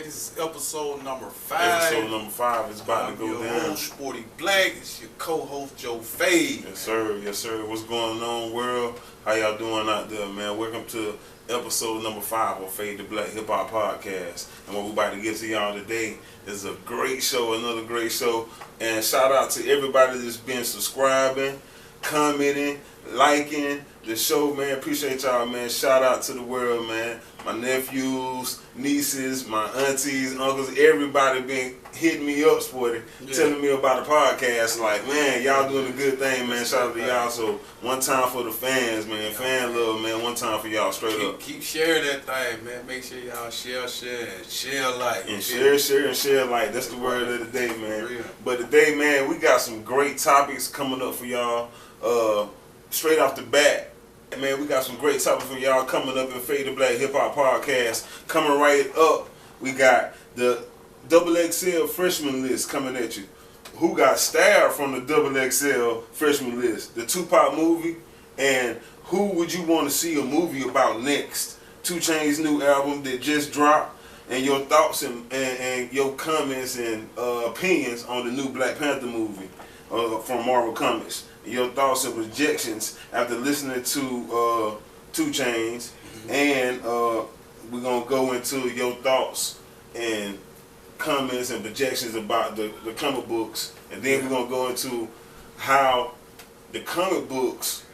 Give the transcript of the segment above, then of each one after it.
This is episode number 5. Episode number 5 is about to go your down. host, Sporty Blacc. It's your co-host, Joe Fade. Yes, sir. Yes, sir. What's going on, world? How y'all doing out there, man? Welcome to episode number 5 of Fade the Black Hip Hop Podcast. And what we're about to get to y'all today is a great show, another great show. And shout out to everybody that's been subscribing, commenting, liking the show, man. Appreciate y'all, man. Shout out to the world, man. My nephews, nieces, my aunties, uncles, everybody been hitting me up, Sporty, telling me about the podcast. Like, man, y'all doing a good thing, man. Shout out to y'all. So, one time for the fans, man. Fan love, man. One time for y'all, straight up. Keep sharing that thing, man. Make sure y'all share, like. And share like. That's the word of the day, man. But today, man, we got some great topics coming up for y'all. Straight off the bat, man, we got some great topics for y'all coming up in Fade the Black Hip Hop Podcast. Coming right up, we got the XXL freshman list coming at you. Who got stabbed from the XXL freshman list? The Tupac movie, and who would you want to see a movie about next? 2chainz' new album that just dropped, and your thoughts and your comments and opinions on the new Black Panther movie from Marvel Comics. Your thoughts and projections after listening to 2chainz, and we're gonna go into your thoughts and comments and projections about the comic books, and then we're gonna go into how the comic books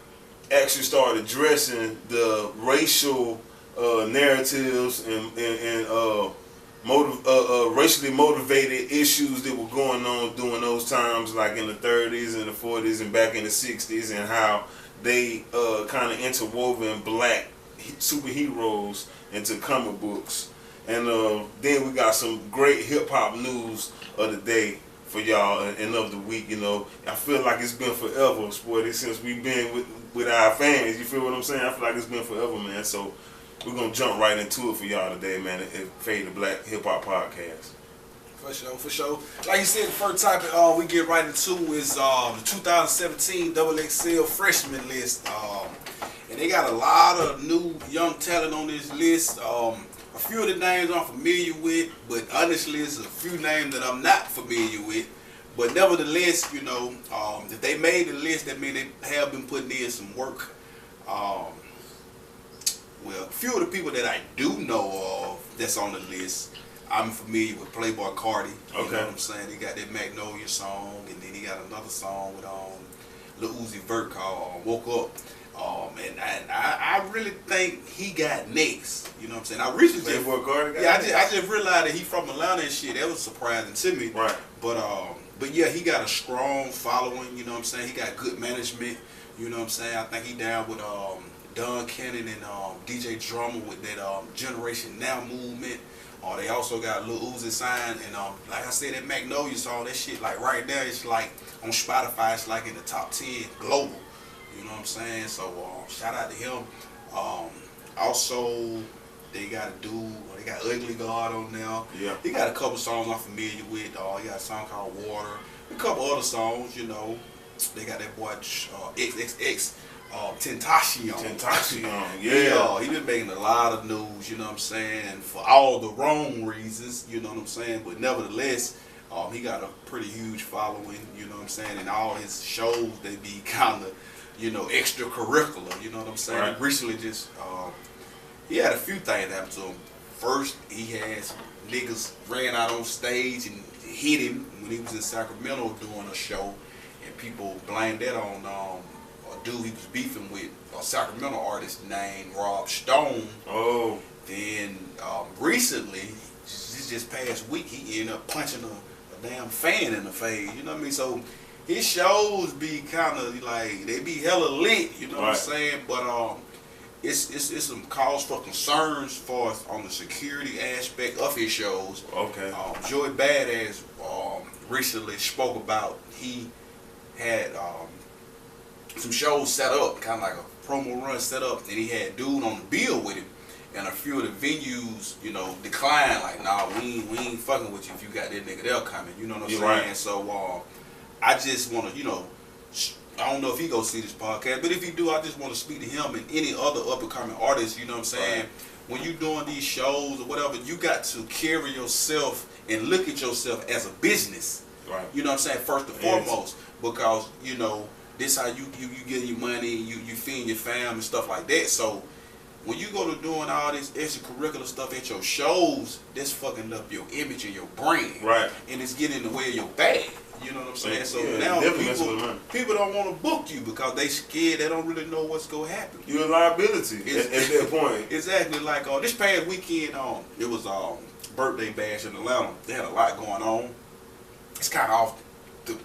actually start addressing the racial narratives and racially motivated issues that were going on during those times, like in the 30s and the 40s and back in the 60s, and how they kind of interwoven black superheroes into comic books. And then we got some great hip-hop news of the day for y'all and of the week. You know, I feel like it's been forever, Sporty, since we've been with our fans. You feel what I'm saying? I feel like it's been forever, man. So we're going to jump right into it for y'all today, man, at Fade the Black Hip Hop Podcast. For sure. Like you said, the first topic we get right into is the 2017 XXL freshman list. And they got a lot of new young talent on this list. A few of the names I'm familiar with, but honestly, it's a few names that I'm not familiar with. But nevertheless, you know, if they made the list, that means they have been putting in some work. Well, a few of the people that I do know of that's on the list, I'm familiar with Playboi Carti. You know what I'm saying? He got that Magnolia song, and then he got another song with Lil Uzi Vert called Woke Up. And I really think he got next. You know what I'm saying? I recently Playboi Carti got next? I just realized that he from Atlanta and shit. That was surprising to me. Right. But yeah, he got a strong following. You know what I'm saying? He got good management. You know what I'm saying? I think he down with Don Cannon and DJ Drummer with that Generation Now movement. They also got Lil Uzi signed, and like I said, that Magnolia song, that shit like right there, it's like on Spotify, it's like in the top 10 global. You know what I'm saying? So shout out to him. Also, they got Ugly God on there. Yeah. He got a couple songs I'm familiar with. He got a song called Water. A couple other songs, you know. They got that boy XXX. Tentacion, yeah. He been making a lot of news, you know what I'm saying, for all the wrong reasons, you know what I'm saying, but nevertheless, he got a pretty huge following, you know what I'm saying, and all his shows, they be kind of, you know, extracurricular, you know what I'm saying. Right. Recently just, he had a few things happen to him. First, he had some niggas ran out on stage and hit him when he was in Sacramento doing a show, and people blamed that on dude he was beefing with, a Sacramento artist named Rob Stone. Then recently, just past week, he ended up punching a damn fan in the face. You know what I mean? So his shows be kind of like, they be hella lit. You know what I'm saying? But it's some cause for concerns for us on the security aspect of his shows. Okay. Joey Badass recently spoke about he had some shows set up, kind of like a promo run set up, and he had dude on the bill with him, and a few of the venues, you know, declined, like, nah, we ain't fucking with you if you got that nigga there coming, you know what I'm saying? Right. So I just want to, you know, I don't know if he go see this podcast, but if he do, I just want to speak to him and any other up and coming artists, you know what I'm saying? when you doing these shows or whatever, you got to carry yourself and look at yourself as a business. Right. You know what I'm saying? First and foremost, because you know this how you get your money, you feed your fam and stuff like that. So when you go to doing all this extracurricular stuff at your shows, that's fucking up your image and your brand. Right. And it's getting in the way of your bag. You know what I'm saying? So yeah, now people don't want to book you because they scared. They don't really know what's going to happen. You're a liability at that point. Exactly. Like this past weekend, it was birthday bash in Atlanta. They had a lot going on. It's kind of off the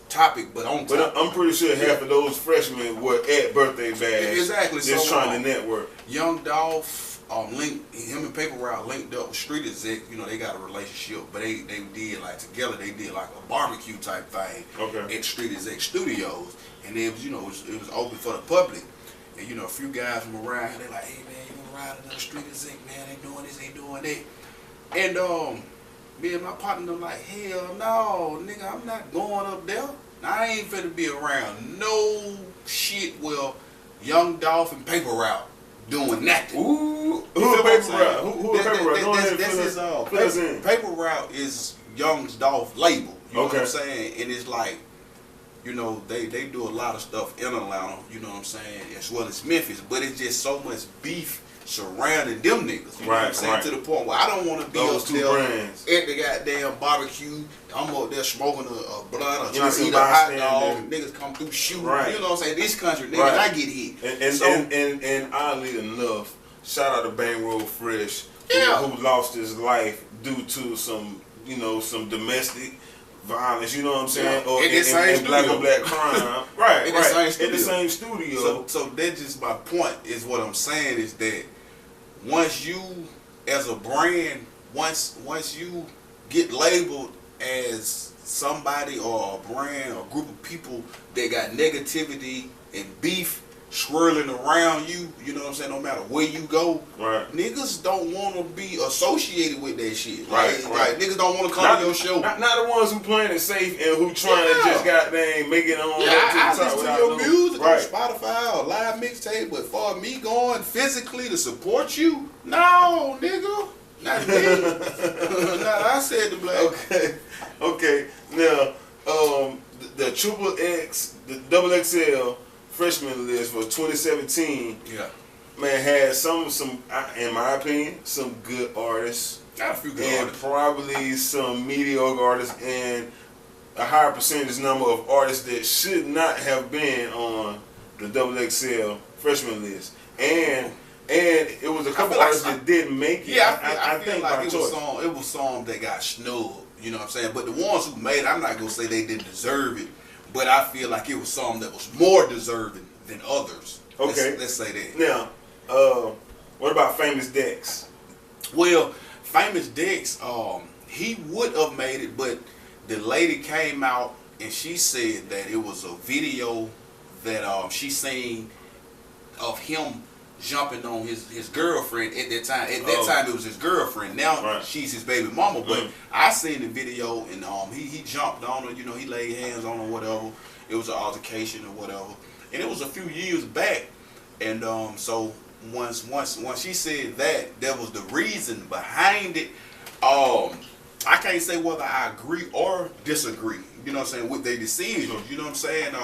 topic, but on topic. I'm pretty sure half of those freshmen were at birthday bash. Exactly. Just trying to network. Young Dolph, him and Paper Route linked up with Street Exec. You know, they got a relationship, but they did like together. They did like a barbecue type thing at Street Exec Studios, and it was it was open for the public. And you know, a few guys from around here, they like, hey man, you gonna ride another Street Exec, man? They doing this, they doing that. And me and my partner them like, hell no, nigga, I'm not going up there. I ain't finna be around no shit with Young Dolph and Paper Route doing nothing. Ooh, who Paper Route? Who Paper Route? That's his Paper Route is Young's Dolph label. You know what I'm saying? And it's like, you know, they do a lot of stuff in Atlanta, you know what I'm saying, as well as Memphis, but it's just so much beef surrounding them niggas. You know what I'm saying? To the point where I don't want to be up there at the goddamn barbecue. I'm up there smoking a blunt or trying to eat a hot dog. Niggas come through shooting. You know what I'm saying? This country, nigga, I get hit. And oddly enough, shout out to Bankroll Fresh, who lost his life due to some domestic violence, you know what I'm saying? Or in black on black crime. Right. In the same studio. So that's just my point, is what I'm saying is that once you, as a brand, once you get labeled as somebody or a brand or a group of people that got negativity and beef swirling around you, you know what I'm saying, no matter where you go, niggas don't want to be associated with that shit. Right. Niggas don't want to come to your show. Not the ones who playing it safe and who trying to just goddamn make it on. I listen to your music on Spotify or live mixtape, but for me going physically to support you, no, nigga. Not me. Nah, I said the Blacc. Okay. Now, the Triple X, the Double XL freshman list for 2017, man, had some, in my opinion, some good artists. Got a few good artists. Probably some mediocre artists, and a higher percentage number of artists that should not have been on the Double XL freshman list. And it was a couple artists that didn't make it. Yeah, I feel like it was some that got snubbed. You know what I'm saying? But the ones who made it, I'm not gonna say they didn't deserve it, but I feel like it was some that was more deserving than others. Okay, let's say that. Now, what about Famous Dex? Well, Famous Dex, he would have made it, but the lady came out and she said that it was a video that she seen of him jumping on his girlfriend at that time. At that time, it was his girlfriend. Now she's his baby mama. But I seen the video, and he jumped on her. You know, he laid hands on her, whatever. It was an altercation or whatever. And it was a few years back. And so once she said that, there was the reason behind it. I can't say whether I agree or disagree. You know what I'm saying, with their decision. You know what I'm saying?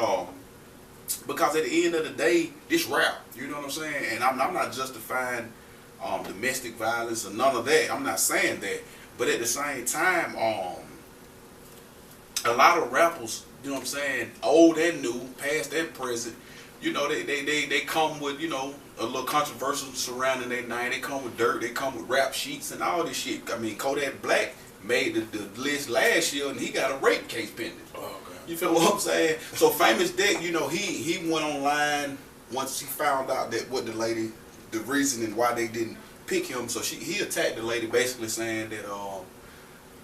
Because at the end of the day, this rap, you know what I'm saying? And I'm not justifying domestic violence or none of that. I'm not saying that. But at the same time, a lot of rappers, you know what I'm saying, old and new, past and present, you know, they come with, you know, a little controversial surrounding their name. They come with dirt, they come with rap sheets and all this shit. I mean, Kodak Blacc made the list last year and he got a rape case pending. You feel what I'm saying? So Famous Dex, you know, he went online once he found out that what the reasoning why they didn't pick him. So he attacked the lady, basically saying that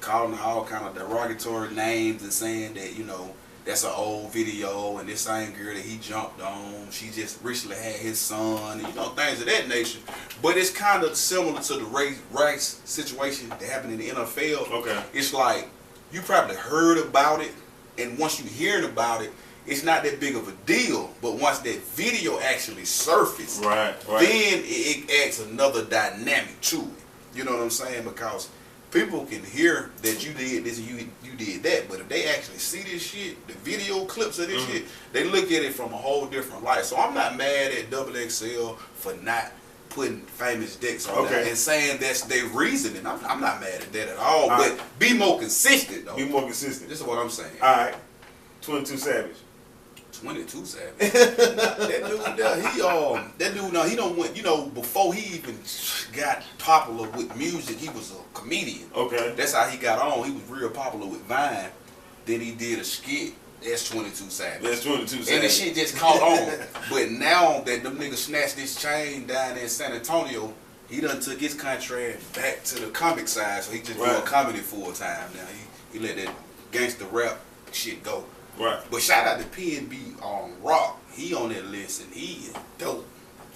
calling her all kind of derogatory names and saying that, you know, that's an old video and this same girl that he jumped on, she just recently had his son, and you know, things of that nature. But it's kind of similar to the race situation that happened in the NFL. Okay, it's like you probably heard about it. And once you hearing about it, it's not that big of a deal. But once that video actually surfaced, right. then it adds another dynamic to it. You know what I'm saying? Because people can hear that you did this and you did that, but if they actually see this shit, the video clips of this shit, they look at it from a whole different light. So I'm not mad at XXL for not putting Famous Dex on there and saying that's their reasoning. I'm not mad at that at all. But be more consistent though. Be more consistent. This is what I'm saying. Alright. 22 Savage. 22 Savage. That dude now he don't went, you know, before he even got popular with music, he was a comedian. Okay. That's how he got on. He was real popular with Vine. Then he did a skit. That's 22 Savage. That's 22 Savage. And the shit just caught on. But now that them niggas snatched this chain down in San Antonio, he done took his contract back to the comic side, so he just doing comedy full time now. He let that gangster rap shit go. Right. But shout out to PNB on Rock. He on that list and he is dope.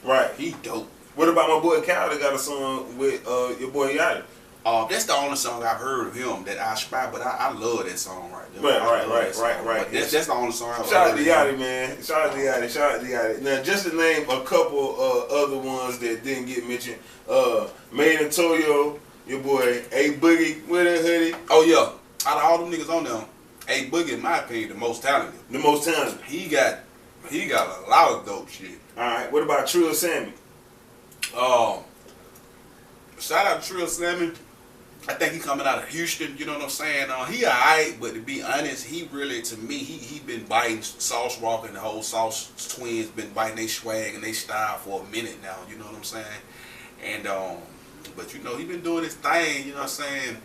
Right. He dope. What about my boy Kyle that got a song with your boy Yachty? That's the only song I've heard of him that I aspire, but I love that song right there. Right. That's the only song I've heard. Shout out to Yachty, man. Shout out to Yachty. Now, just to name a couple other ones that didn't get mentioned. Made in Toyo, your boy A Boogie with a hoodie. Oh yeah. Out of all them niggas on there, A Boogie, in my opinion, the most talented. The most talented. He got a lot of dope shit. Alright, what about Trill Sammy? Shout out to Trill Sammy. I think he coming out of Houston, you know what I'm saying? He alright, but to be honest, he really, to me, he been biting Sauce Walker and the whole Sauce Twins been biting their swag and their style for a minute now, you know what I'm saying? And but you know, he been doing his thing, you know what I'm saying?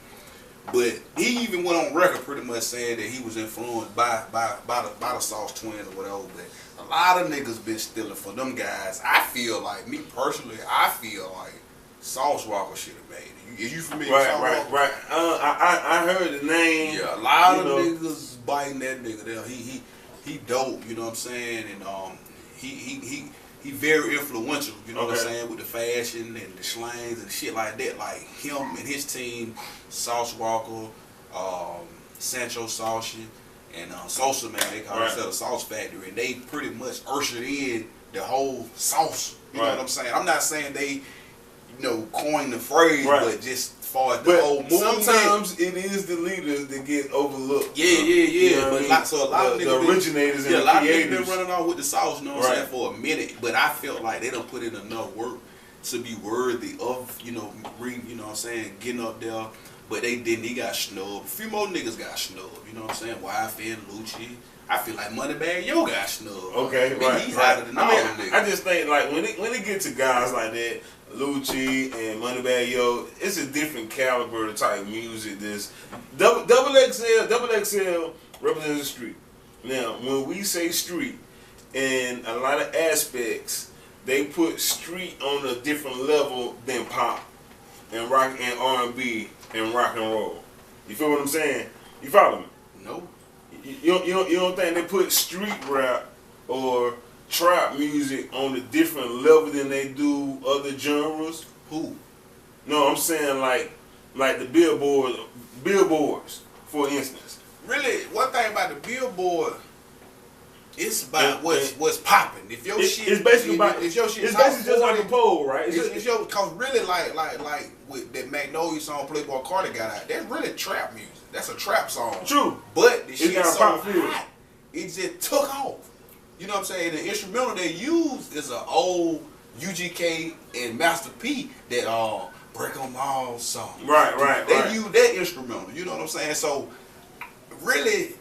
But he even went on record pretty much saying that he was influenced by the Sauce Twins or whatever. But a lot of niggas been stealing for them guys. I feel like, me personally, I feel like Sauce Walker should have made it. Is you familiar with Sauce Walker? Right. I heard the name. Yeah, a lot of niggas biting that nigga there. He dope, you know what I'm saying? And he very influential, you know what I'm saying, with the fashion and the slangs and shit like that. Like him and his team, Sauce Walker, Sancho Saucy, and Sosa, man, they call themselves the Sauce Factory, and they pretty much ushered in the whole sauce. You know what I'm saying? I'm not saying they, coined the phrase, but just as far as the whole movement. Sometimes it is the leaders that get overlooked. Yeah. You know but a lot of niggas, the originators and the a lot creators. of niggas been running off with the sauce, you know what I'm saying, for a minute. But I felt like they don't put in enough work to be worthy of, you know what I'm saying, getting up there. But they didn't. He got snubbed. A few more niggas got snubbed. You know what I'm saying? YFN, Lucci. I feel like Moneybagg Yo got snubbed. Okay, He's hotter than all them niggas. I just think like when it get to guys like that, Lucci and Moneybagg Yo, it's a different caliber type music. This double XL represents the street. Now, when we say street, in a lot of aspects, they put street on a different level than pop and rock and R&B and rock and roll. You feel what I'm saying? You follow me? No. You don't think they put street rap or trap music on a different level than they do other genres? Who? No, I'm saying like the billboards, for instance. Really, one thing about the billboard, it's about what's popping. If your shit, it's basically about if your shit, it's basically just like a poll, right? It's your, cause really like with that Magnolia song Playboy Carter got out, that's really trap music. That's a trap song. True, but the shit got so hot, it just took off. You know what I'm saying? The instrumental they used is an old UGK and Master P that Break 'Em All song. Right. They use that instrumental. You know what I'm saying? So really,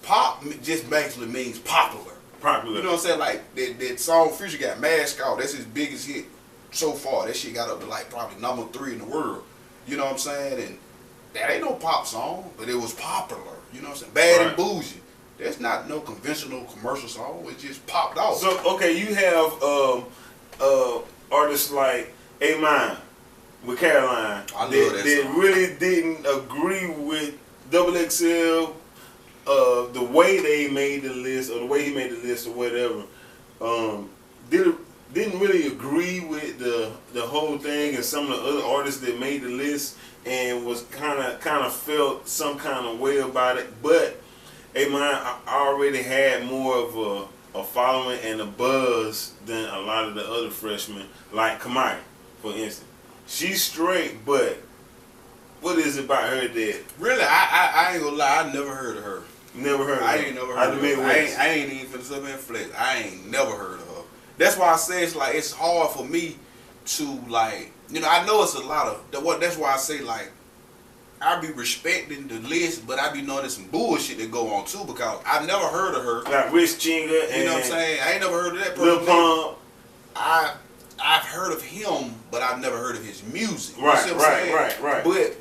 pop just basically means popular. You know what I'm saying? Like that song Future got Mask Off. That's his biggest hit so far. That shit got up to like probably number 3 in the world. You know what I'm saying? And that ain't no pop song, but it was popular. You know what I'm saying? Bad and Bougie. That's not no conventional commercial song. It just popped off. So okay, you have artists like A Mine with Caroline that really didn't agree with XXL. The way they made the list, or the way he made the list, or whatever, didn't really agree with the whole thing, and some of the other artists that made the list, and was kind of felt some kind of way about it. But Hey man, I already had more of a following and a buzz than a lot of the other freshmen, like Kamai, for instance. She's straight, but what is it about her that really? I ain't gonna lie. I never heard of her. Never heard of her. I ain't never heard of her. I ain't even finna sit and flex. I ain't never heard of her. That's why I say it's like it's hard for me to like. You know, I know it's a lot of that's why I say like I be respecting the list, but I be knowing there's some bullshit that go on too because I've never heard of her. Like Rich Chinga and you know what I'm saying? I ain't never heard of that person. Lil Pump. I've heard of him, but I've never heard of his music. Right, you see what I'm saying? right.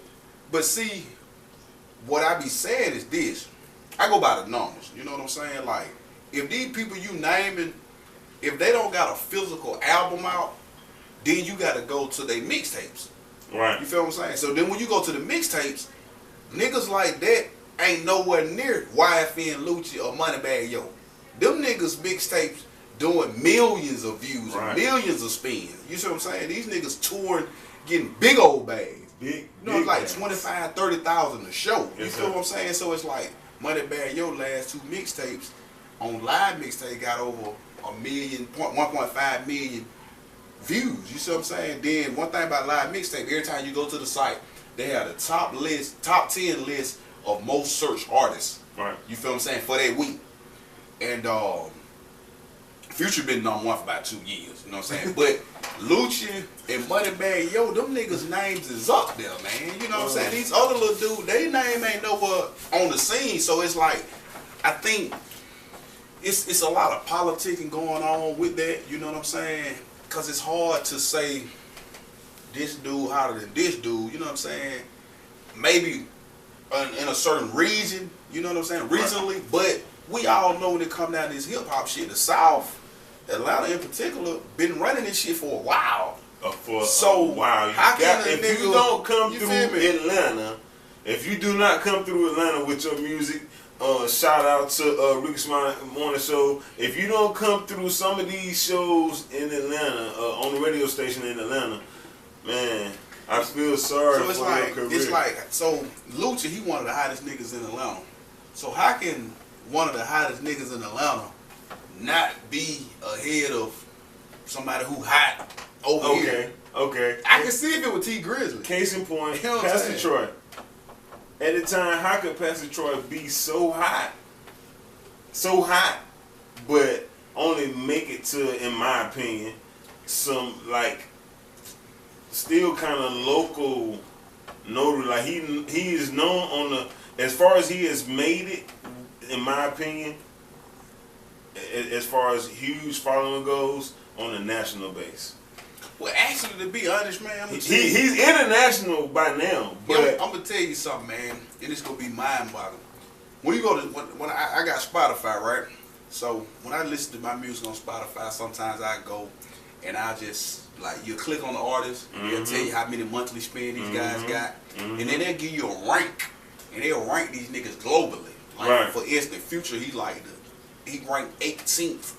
But see, what I be saying is this. I go by the numbers. You know what I'm saying? Like, if these people you naming, if they don't got a physical album out, then you got to go to their mixtapes. Right. You feel what I'm saying? So then when you go to the mixtapes, niggas like that ain't nowhere near YFN, Lucci, or Moneybagg Yo. Them niggas mixtapes doing millions of views and millions of spins. You see what I'm saying? These niggas touring, getting big old bags. Big, you know, it's like 25,000, 30,000 a show. You yes, feel what I'm saying? So it's like Moneybagg Yo last 2 mixtapes on live mixtape got over 1.5 million views. You see what I'm saying? Then one thing about live mixtape, every time you go to the site, they have the top 10 list of most searched artists. Right. You feel what I'm saying? For that week. And Future been number 1 for about 2 years. You know what I'm saying? But Lucci and Moneybagg Yo, them niggas' names is up there, man. You know what I'm saying? These other little dudes, their name ain't nowhere on the scene. So it's like, I think it's a lot of politicking going on with that. You know what I'm saying? Because it's hard to say this dude hotter than this dude. You know what I'm saying? Maybe in a certain region. You know what I'm saying? Regionally. But we all know when it come down to this hip hop shit, the South, Atlanta in particular, been running this shit for a while. Wow. If you don't come through Atlanta, if you do not come through Atlanta with your music, shout out to Rick's Morning Show. If you don't come through some of these shows in Atlanta, on the radio station in Atlanta, man, I feel sorry for your career. It's like, so Lucci, he one of the hottest niggas in Atlanta. So how can one of the hottest niggas in Atlanta not be ahead of somebody who hot over here? Okay. I can see if it was T Grizzly. Case in point, You know what I'm Pastor saying? Troy. At the time, how could Pastor Troy be so hot, but only make it to, in my opinion, some like still kind of local notoriety. Like he is known on the, as far as he has made it, in my opinion, as far as huge following goes, on a national base. Well, actually, to be honest, man, he's international by now. But I'm gonna tell you something, man, and it's gonna be mind-boggling. When you go to when I got Spotify, right? So when I listen to my music on Spotify, sometimes I go and I just like you click on the artist, and they'll tell you how many monthly spend these guys got, and then they'll give you a rank, and they'll rank these niggas globally. Like for instance, Future, he ranked 18th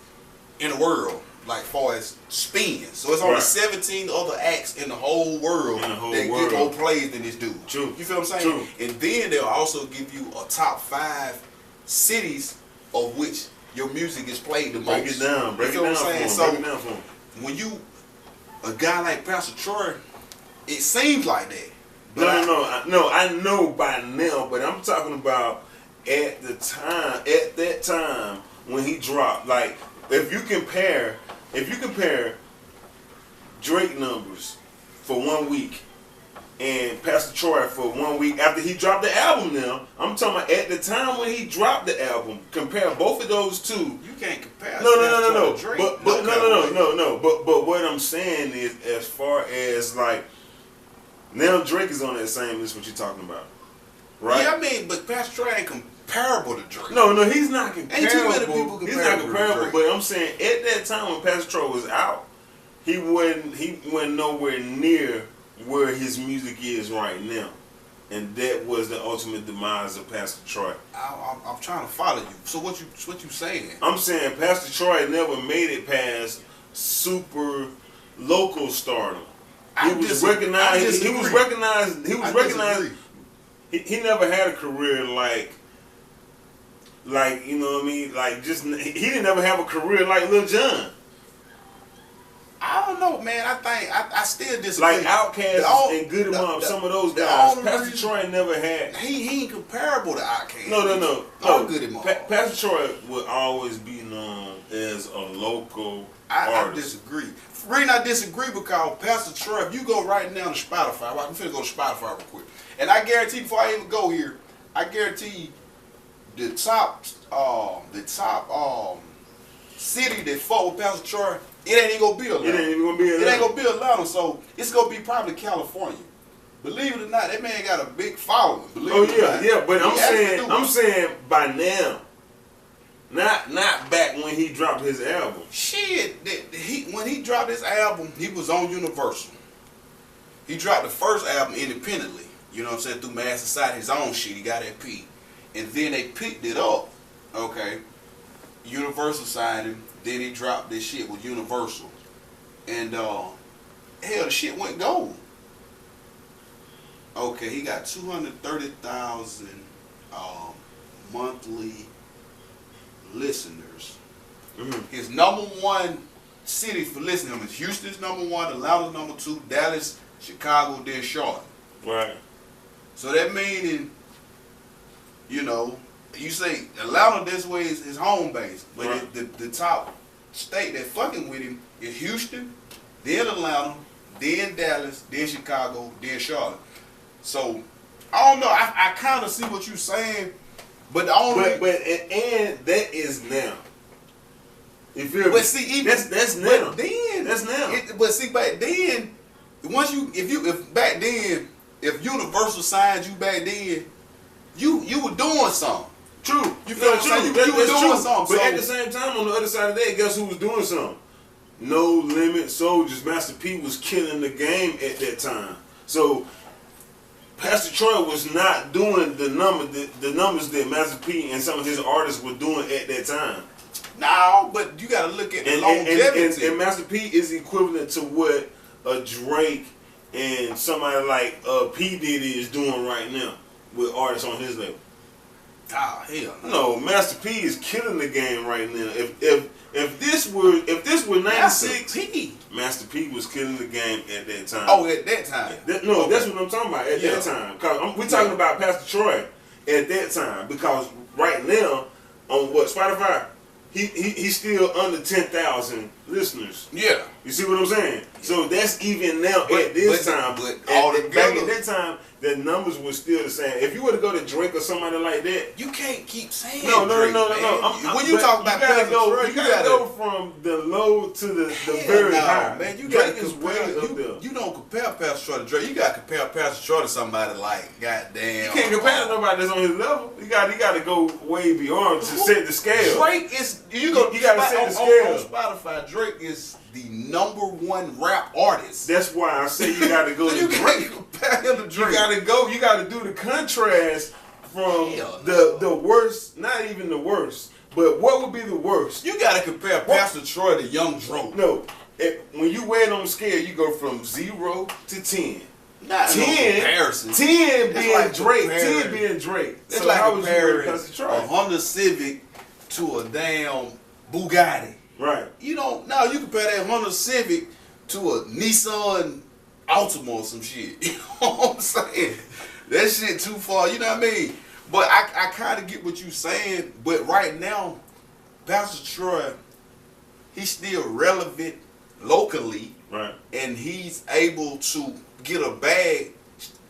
in the world. Like far as spins. So it's only 17 other acts in the whole world that get more plays than this dude. True. You feel what I'm saying? True. And then they'll also give you a top 5 cities of which your music is played the most. Break it down for him. So when you, a guy like Pastor Troy, it seems like that. But No, I know by now, but I'm talking about at that time when he dropped. Like, if you compare Drake numbers for 1 week and Pastor Troy for 1 week after he dropped the album, now I'm talking about at the time when he dropped the album, compare both of those two. You can't compare. No. Drake. But what I'm saying is, as far as like now Drake is on that same list. What you're talking about, right? Yeah, I mean, but Pastor Troy ain't comparable to Drake. No, he's not comparable. Ain't too many people comparable. He's not comparable, but I'm saying at that time when Pastor Troy was out, he wasn't nowhere near where his music is right now, and that was the ultimate demise of Pastor Troy. I'm trying to follow you. So what you saying? I'm saying Pastor Troy never made it past super local stardom. He was recognized. He never had a career like Like, you know what I mean? Like, just he didn't ever have a career like Lil Jon. I don't know, man. I still disagree. Like Outkast and Goody Mob, some of those guys. Pastor Troy never had. He ain't comparable to Outkast. No. Goody Mob. Pastor Troy would always be known as a local artist. I disagree. The reason I disagree because Pastor Troy, if you go right now to Spotify, I'm finna go to Spotify real quick, and I guarantee before I even go here, I guarantee the top city that fought with Pastor Troy, it ain't even gonna be Atlanta. It ain't even gonna be Atlanta. It ain't gonna be Atlanta, so it's gonna be probably California. Believe it or not, that man got a big following. But I'm saying by now, not back when he dropped his album. Shit, when he dropped his album, he was on Universal. He dropped the first album independently. You know what I'm saying? Through Mass Society, his own shit. He got that P, and then they picked it up. Okay, Universal signed him. Then he dropped this shit with Universal. And hell, the shit went gold. Okay, he got 230,000 monthly listeners. Mm-hmm. His number one city for listening is Houston's number one, Atlanta's number two, Dallas, Chicago, then Charlotte. Right. So that meaning, you know, you say Atlanta this way is his home base, but right. the top state that fucking with him is Houston, then Atlanta, then Dallas, then Chicago, then Charlotte. So I don't know. I kind of see what you're saying, but the only and that is now. You feel me? But see, even that's now. But then that's now. But see, back then, if back then, if Universal signed you back then, you were doing something. True. You feel what I'm saying? You were doing something. But at the same time, on the other side of that, guess who was doing something? No Limit Soldiers. Master P was killing the game at that time. So Pastor Troy was not doing the numbers that Master P and some of his artists were doing at that time. No, but you got to look at the longevity. And Master P is equivalent to what a Drake and somebody like P. Diddy is doing right now with artists on his level. Oh hell no! Master P is killing the game right now. If this were '96, Master P was killing the game at that time. Oh, at that time. That's what I'm talking about. At that time, because we're talking about Pastor Troy at that time. Because right now on Spotify, he's still under 10,000 listeners. Yeah, you see what I'm saying? Yeah. So that's even now at this time. But back at that time, the numbers were still the same. If you were to go to Drake or somebody like that, you can't keep saying no. When you talk about Pastor Troy, you gotta go from the low to the very high. Man, you Drake is way up there. You don't compare Pastor Troy to Drake. You gotta compare Pastor Troy to somebody like goddamn. You can't compare to nobody that's on his level. You gotta go way beyond to set the scale. Drake is you gotta set the scale. On Spotify, Drake is the #1 rap artist. That's why I say you gotta go to Drake. Compare him to Drake. You gotta do the contrast from the worst, not even the worst, but what would be the worst? You gotta compare Pastor Troy to Young Dro. No, when you weigh it on the scale, you go from 0 to 10. Not 10, no comparison. 10 being like Drake. 10 being Drake. It's so like comparing a Honda Civic to a damn Bugatti. Right. You compare that Honda Civic to a Nissan Altima or some shit. You know what I'm saying? That shit too far, you know what I mean? But I kind of get what you're saying, but right now, Pastor Troy, he's still relevant locally. Right. And he's able to get a bag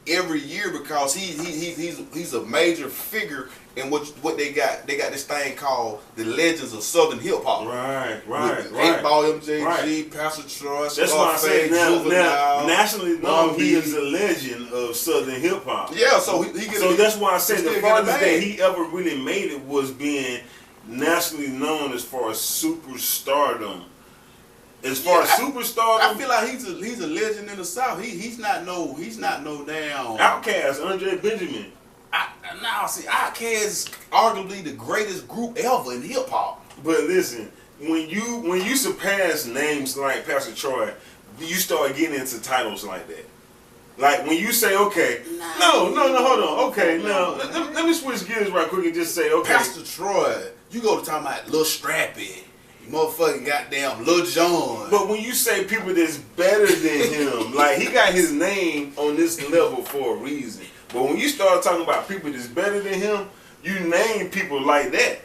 every year because he's a major figure in what they got. They got this thing called the Legends of Southern Hip Hop. Right. 8-Ball MJG, Pastor Troy, that's why I say now nationally known, he is a legend of Southern Hip Hop. Yeah, so that's why I say the farthest that he ever really made it was being nationally known as far as superstardom. As far as superstardom, I feel like he's a legend in the South. He's not no damn Outkast, Andre Benjamin. Outkast is arguably the greatest group ever in hip hop. But listen, when you surpass names like Pastor Troy, you start getting into titles like that. Like when you say, okay, no, hold on, okay, now let me switch gears right quick and just say, okay, Pastor Troy, you go to talking about Lil Strappy, you motherfucking goddamn Lil Jon. But when you say people that's better than him, like he got his name on this level for a reason. But when you start talking about people that's better than him, you name people like that.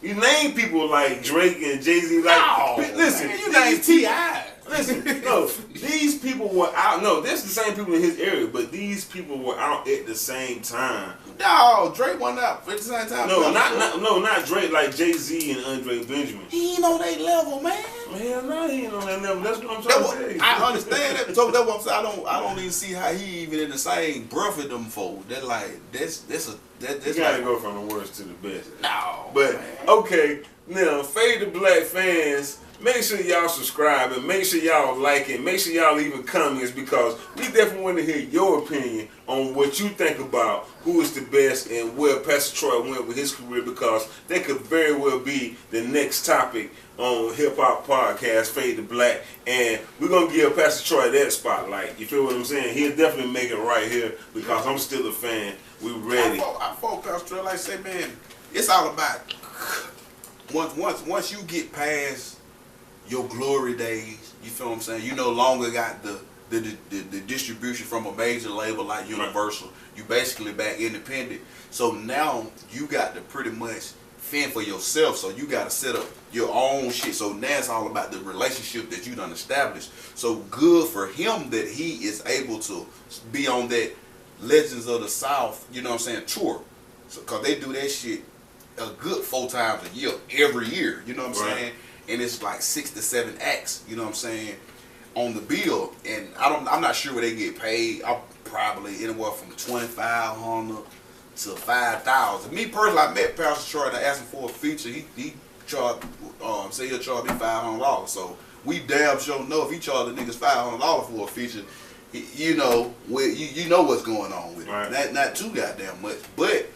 You name people like Drake and Jay-Z. Like, listen, man, you name T.I. Listen, no, these people were out. No, this is the same people in his area, but these people were out at the same time. No, Drake wasn't out at the same time. No, not Drake. Like Jay-Z and Andre Benjamin. He ain't on that level, man. Man, no, he ain't on that level. That's what I'm trying to tell you. I understand that. So that's what I'm saying. I don't even see how he even in the same breath with them folks. That like that's you gotta go from the worst to the best. No, but man. Okay, now Fade the Black fans. Make sure y'all subscribe and make sure y'all like it. Make sure y'all leave comments because we definitely want to hear your opinion on what you think about who is the best and where Pastor Troy went with his career because that could very well be the next topic on Hip Hop Podcast, Fade the Black. And we're going to give Pastor Troy that spotlight. You feel what I'm saying? He'll definitely make it right here because I'm still a fan. We ready. I fought Pastor Troy. Like I say, man, it's all about once you get past your glory days, you feel what I'm saying? You no longer got the distribution from a major label like Universal. You basically back independent. So now you got to pretty much fend for yourself. So you got to set up your own shit. So now it's all about the relationship that you done established. So good for him that he is able to be on that Legends of the South, you know what I'm saying, tour. So, cause they do that shit a good 4 times a year, every year. You know what I'm saying? And it's like 6 to 7 acts, you know what I'm saying, on the bill. And I'm not sure where they get paid. I'm probably anywhere from $2,500 to $5,000. Me personally, I met Pastor Troy and I asked him for a feature. He charged, say he'll charge me $500. So we damn sure know if he charged the niggas $500 for a feature, you know what's going on with it. Not too goddamn much, but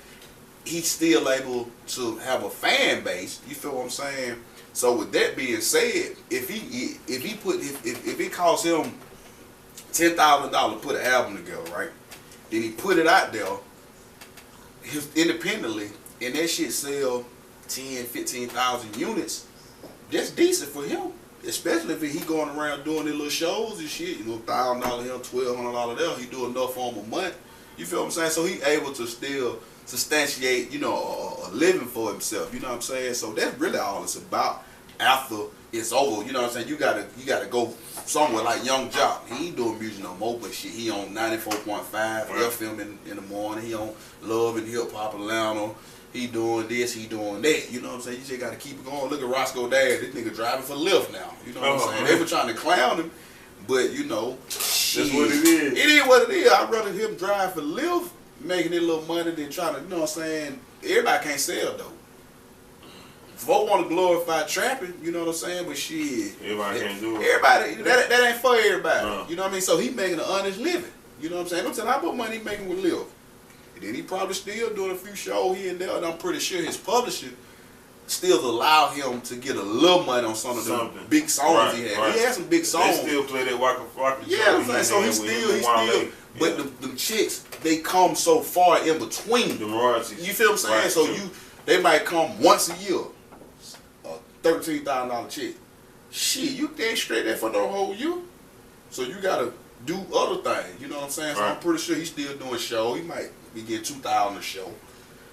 he's still able to have a fan base. You feel what I'm saying? So with that being said, if it costs him $10,000 to put an album together, right? Then he put it out there independently, and that shit sell 10, 15,000 units. That's decent for him, especially if he going around doing these little shows and shit. You know, $1,000 here, $1,200 there. He do enough for him a month. You feel what I'm saying? So he able to still substantiate, you know, a living for himself. You know what I'm saying? So that's really all it's about. After it's over, you know what I'm saying? You gotta go somewhere like Young Jock. He ain't doing music no more, but shit, he on 94.5 FM in the morning. He on Love and Hip Hop Atlanta. He doing this, he doing that. You know what I'm saying? You just gotta keep it going. Look at Roscoe Dash. This nigga driving for Lyft now. You know what I'm saying? They were trying to clown him, but you know, that's what it is. It is what it is. I'd rather him drive for Lyft, making a little money than trying to, you know what I'm saying? Everybody can't sell though. Folks want to glorify trapping, you know what I'm saying? But shit, everybody can't do it. Everybody, that ain't for everybody. You know what I mean? So he making an honest living. You know what I'm saying? Don't tell how much money he making with Lyft. And then he probably still doing a few shows here and there. And I'm pretty sure his publisher still allow him to get a little money on some of the big songs he had. He had some big songs. They still play that Waka Yeah, I'm saying, so he still. But them chicks, they come so far in between. The royalties. You feel what I'm saying? So they might come once a year. $13,000 check. Shit, you can't straight that for no whole year. So you gotta do other things. You know what I'm saying? So I'm pretty sure he's still doing shows. He might be getting $2,000 a show.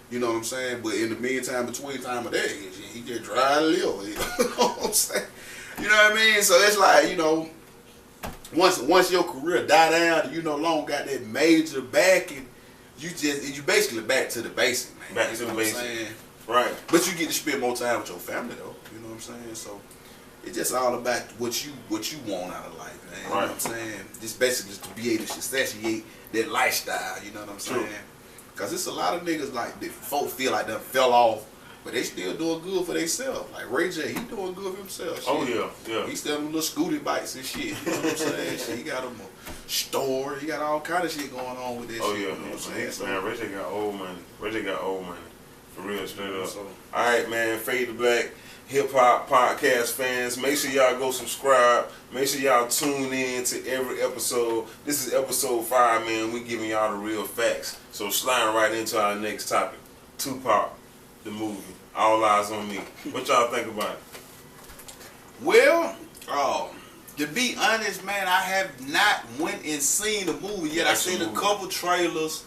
You know what I'm saying? But in the meantime, between time of that, he just dry live. You know what I'm saying? You know what I mean? So it's like, you know, once your career die down and you no longer got that major backing, you basically back to the basic, man. Back to the basic. Right. But you get to spend more time with your family though. You know what I'm saying? So it's just all about what you want out of life, man. You know what I'm saying? Just basically just to be able to substantiate that lifestyle, you know what I'm saying? Cause it's a lot of niggas like that folks feel like they fell off, but they still doing good for themselves. Like Ray J, he doing good for himself. Shit. Oh yeah. He still them little scooty bikes and shit. You know what I'm saying? Shit, he got him a store. He got all kind of shit going on with this shit. You know what I'm saying? So, man, Ray J got old money. Ray J got old money. For real, straight up. So, all right, man. Fade the Black. hip hop podcast fans. Make sure y'all go subscribe. Make sure y'all tune in to every episode. This is episode 5, man. We giving y'all the real facts. So sliding right into our next topic. Tupac, the movie. All Eyes on Me. What y'all think about it? Well, to be honest, man, I have not went and seen the movie yet. I've seen a couple trailers,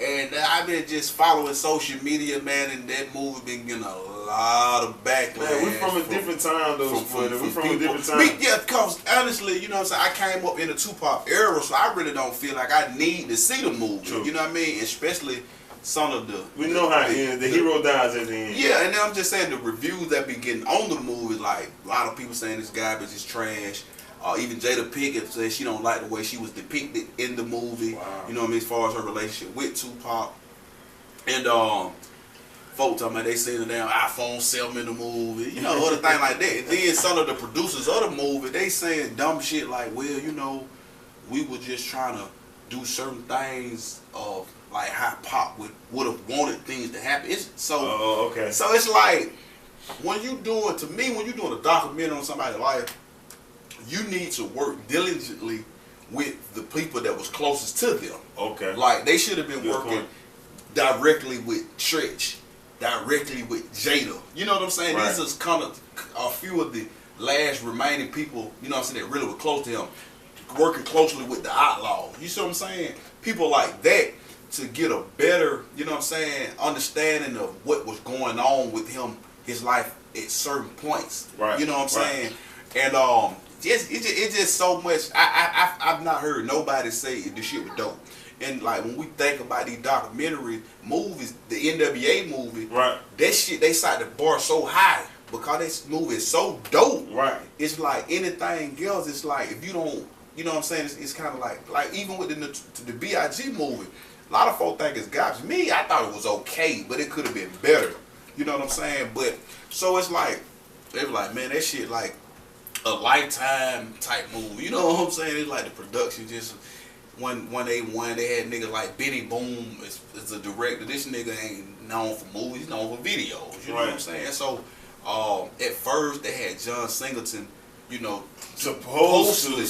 and I've been just following social media, man, and that movie been getting a lot of backlash. Man, we from a different time, though. We from a different time. Yeah, because honestly, you know what I'm saying, I came up in the Tupac era, so I really don't feel like I need to see the movie. True. You know what I mean? Especially some of the... We know how it ends. The hero dies at the end. Yeah, and then I'm just saying the reviews that been getting on the movie, like a lot of people saying this garbage is trash. Even Jada Pinkett said she don't like the way she was depicted in the movie. Wow. You know what I mean, as far as her relationship with Tupac. And folks talking about they seen the damn iPhone 7 in the movie. You know, other thing like that. And then some of the producers of the movie, they saying dumb shit like, well, you know, we were just trying to do certain things of like how Pop would have wanted things to happen. Okay. So it's like when you doing a documentary on somebody's life, you need to work diligently with the people that was closest to them. Okay. Like they should have been working directly with Tretch, directly with Jada. You know what I'm saying? Right. These is kind of a few of the last remaining people, you know what I'm saying, that really were close to him, working closely with the Outlaw. You see what I'm saying? People like that to get a better, you know what I'm saying, understanding of what was going on with him, his life at certain points. Right. You know what I'm saying? And it's just so much. I've not heard nobody say the shit was dope. And like when we think about these documentary movies, the NWA movie, right? That shit, they set the bar so high because this movie is so dope. Right. It's like anything else. It's like if you don't, you know what I'm saying. It's kind of like even with the B.I.G. movie, a lot of folks think it's garbage. Me, I thought it was okay, but it could have been better. You know what I'm saying? But so it's like they were like, man, that shit like a Lifetime type movie. You know what I'm saying? It's like the production just when they had niggas like Benny Boom as a director. This nigga ain't known for movies, he's known for videos. You know what I'm saying? So at first they had John Singleton, you know, supposedly.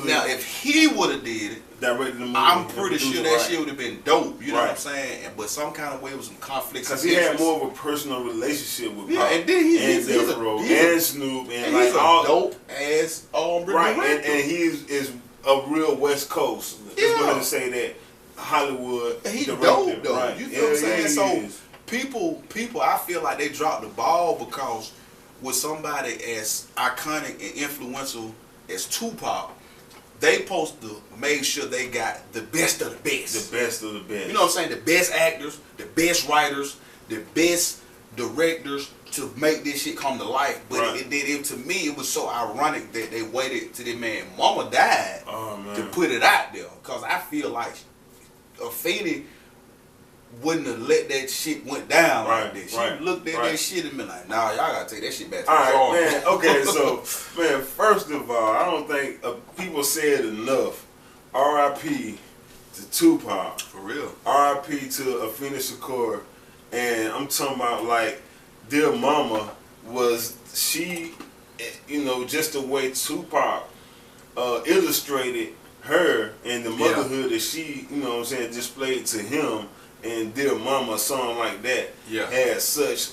Now if he would have did it, directed the movie, I'm pretty sure that shit would have been dope. You know what I'm saying? But some kind of way with some conflicts. Because he had more of a personal relationship with Pop. And then he's and Snoop and like he's a all dope ass right. And he is a real West Coast. Let's go ahead and say that Hollywood. And he's dope though. Right. You feel what I'm saying? So people, I feel like they dropped the ball because with somebody as iconic and influential as Tupac, they supposed to make sure they got the best of the best. The best of the best. You know what I'm saying? The best actors, the best writers, the best directors to make this shit come to life. But to me, it was so ironic that they waited till the man mama died to put it out there. Because I feel like Afeni wouldn't have let that shit went down like this. She looked at that shit and been like, nah, y'all gotta take that shit back to the drawing board. Man, okay, so, man, first of all, I don't think people said enough. R.I.P. to Tupac. For real. R.I.P. to Afeni Shakur. And I'm talking about, like, Dear Mama was, she, you know, just the way Tupac illustrated her and the motherhood that she, you know what I'm saying, displayed to him. And Dear Mama, a song like that, had such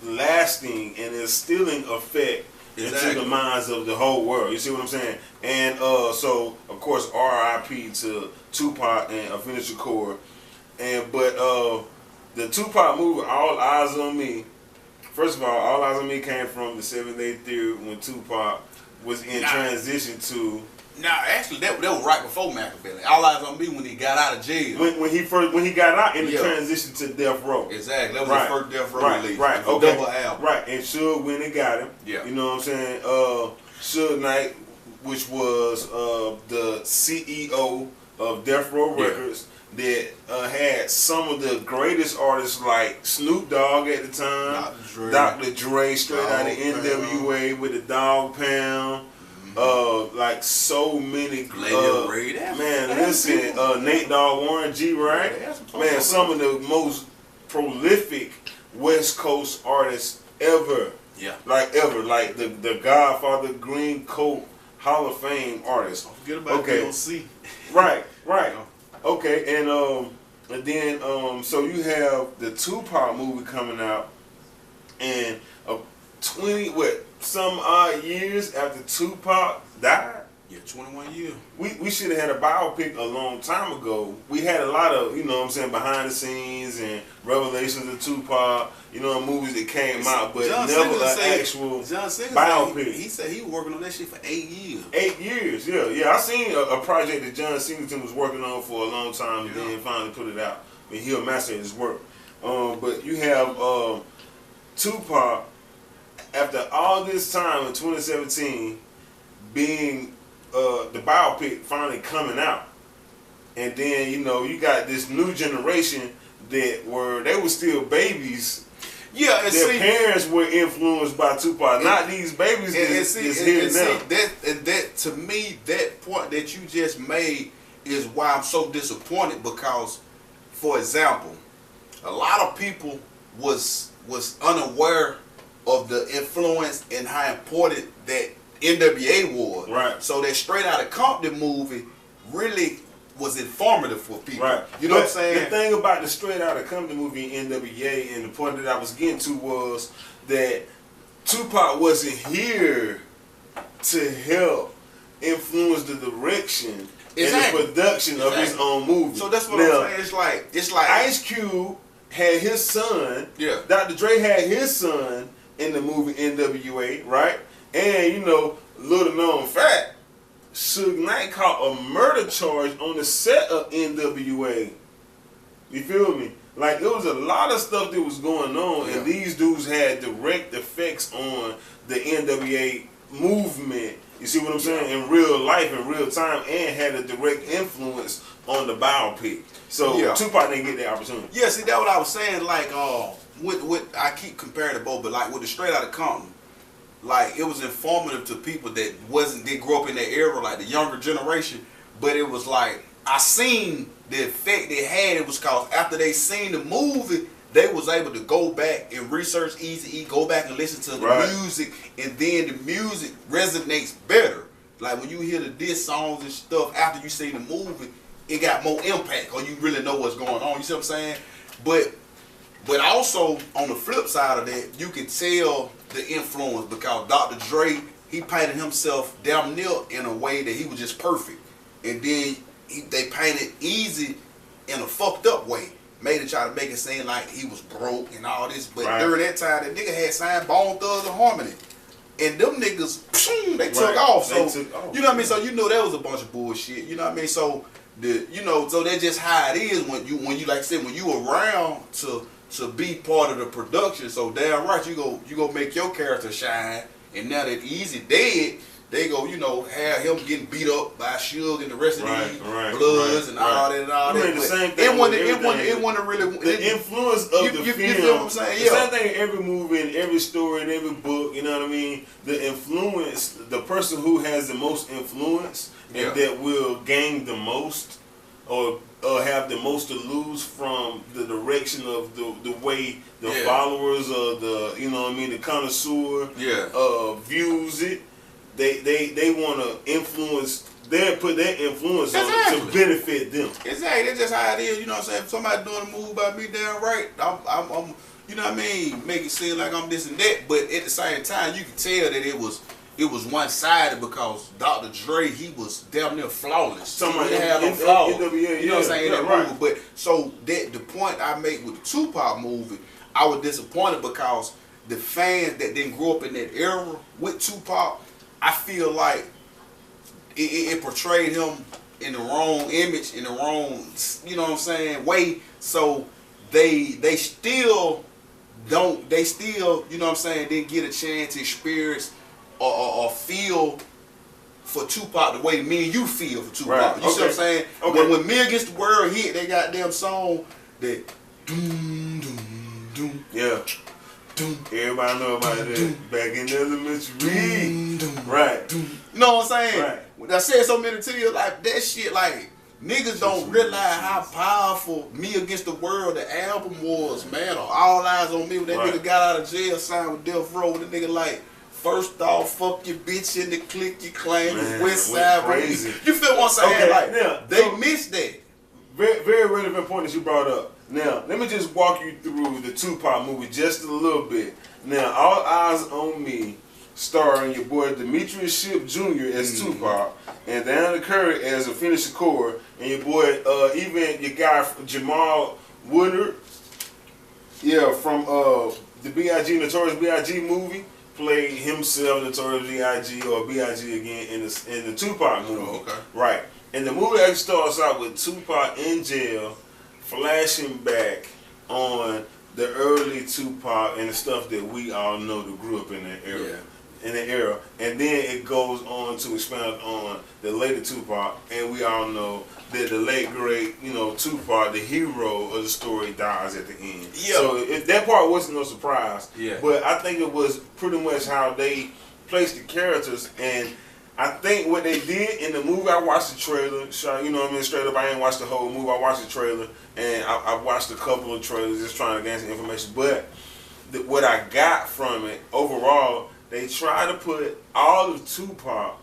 lasting and instilling effect into the minds of the whole world. You see what I'm saying? And so, of course, R.I.P. to Tupac and Afeni Shakur. But the Tupac movie, All Eyes on Me, first of all Eyes on Me came from the 7 Day Theory when Tupac was in transition to... Now, actually, that was right before Machiavelli. All Eyes on Me when he got out of jail. When he got out in the transition to Death Row. Exactly. That was his first Death Row release. Right. Okay. Double album. Right. And Suge went and got him. Yeah. You know what I'm saying? Suge Knight, which was the CEO of Death Row Records, that had some of the greatest artists like Snoop Dogg at the time, Dr. Dre, straight out of NWA with the Dog Pound. Like so many man, listen, Nate Dogg, Warren G, right? Man, some of the most prolific West Coast artists ever. Yeah. Like ever. Like the Godfather Green Coat Hall of Fame artist. Don't forget about DOC. Right. Okay, and then so you have the Tupac movie coming out, and 20 some odd years after Tupac died. Yeah, 21 years. We should have had a biopic a long time ago. We had a lot of, behind the scenes and revelations of Tupac, movies that came out, but never an actual biopic. He said he was working on that shit for 8 years. 8 years, yeah. I seen a project that John Singleton was working on for a long time and then finally put it out. I mean, he'll master his work. But you have Tupac, after all this time in 2017, being the biopic finally coming out, and then you got this new generation they were still babies. Yeah, and their parents were influenced by Tupac, not these babies that's here now. That to me, that point that you just made is why I'm so disappointed, because, for example, a lot of people was unaware of the influence and how important that NWA was. Right. So that Straight Outta Compton movie really was informative for people. Right. You know what I'm saying? The thing about the Straight Outta Compton movie in NWA, and the point that I was getting to, was that Tupac wasn't here to help influence the direction and the production of his own movie. So that's what I'm saying. It's like Ice Cube had his son. Yeah. Dr. Dre had his son in the movie NWA, right? And little known fact, Suge Knight caught a murder charge on the set of NWA. You feel me? Like, there was a lot of stuff that was going on, and these dudes had direct effects on the NWA movement. You see what I'm saying? In real life, in real time, and had a direct influence on the biopic. So Tupac didn't get that opportunity. Yeah, see, that's what I was saying. Like, with I keep comparing to both, but like with the Straight Outta Compton, like, it was informative to people that they grew up in that era, like the younger generation. But it was like, I seen the effect they had. It was cause after they seen the movie, they was able to go back and research Eazy-E, go back and listen to the music, and then the music resonates better. Like when you hear the diss songs and stuff after you see the movie, it got more impact, or you really know what's going on. You see what I'm saying? But also on the flip side of that, you can tell the influence, because Dr. Dre, he painted himself damn near in a way that he was just perfect, and then they painted Eazy in a fucked up way. Made it try to make it seem like he was broke and all this, but during that time, that nigga had signed Bone Thugs and Harmony, and them niggas, they took off. So you know what I mean. So you know that was a bunch of bullshit. You know what I mean. So so that's just how it is when you like I said, when you around to be part of the production. So damn right, you go make your character shine. And now that Eazy dead, they go, have him getting beat up by Suge and the rest of these Bloods and all that and all that. The same thing. It wasn't really the influence of the film. You feel what I'm saying? The same thing in every movie, in every story, in every book. You know what I mean? The influence, the person who has the most influence and that will gain the most, or have the most to lose from the direction of the way the followers of the connoisseur views it. They want to influence. They put their influence on it to benefit them. Exactly. That's just how it is. You know what I'm saying? If somebody doing a move by me, damn right, I'm you know what I mean, make it seem like I'm this and that. But at the same time, you can tell that it was one-sided, because Dr. Dre, he was damn near flawless. Somebody had no flaws. You know what I'm saying? Right. Movie. But so the point I make with the Tupac movie, I was disappointed because the fans that didn't grow up in that era with Tupac, I feel like it portrayed him in the wrong image, in the wrong, you know what I'm saying, way. So they still, you know what I'm saying, didn't get a chance to experience or feel for Tupac the way me and you feel for Tupac. Right. You see what I'm saying? Okay. When Me Against the World hit, they goddamn song that doom doom doom. Yeah. Everybody know about that. Back in elementary. Right. You know what I'm saying? Right. When I said so many to you, like that shit, like Niggas don't realize how powerful Me Against the World, the album was, man. Or All Eyes on Me when that nigga got out of jail, signed with Death Row. The nigga like, first off, fuck your bitch in the clique you claim is West Side. Crazy. You feel what I'm saying? Okay, like, now, they missed that. Very, very relevant point that you brought up. Now, let me just walk you through the Tupac movie just a little bit. Now, All Eyes on Me, starring your boy Demetrius Shipp Jr. as Tupac, and Diana Curry as a finisher core, and your boy, even your guy Jamal Woodard, from the B.I.G. Notorious B.I.G. movie, played himself, Notorious B.I.G. or B.I.G. again in the Tupac movie. Oh, okay. Right. And the movie actually starts out with Tupac in jail, flashing back on the early Tupac and the stuff that we all know that grew up in that era. Yeah. In the era, and then it goes on to expound on the later Tupac, and we all know that the late great, Tupac, the hero of the story, dies at the end. Yeah. So that part wasn't no surprise. Yeah. But I think it was pretty much how they placed the characters, and I think what they did in the movie, I watched the trailer, straight up, I ain't watched the whole movie, I watched the trailer, and I watched a couple of trailers just trying to gain some information, but what I got from it, overall, they try to put all of Tupac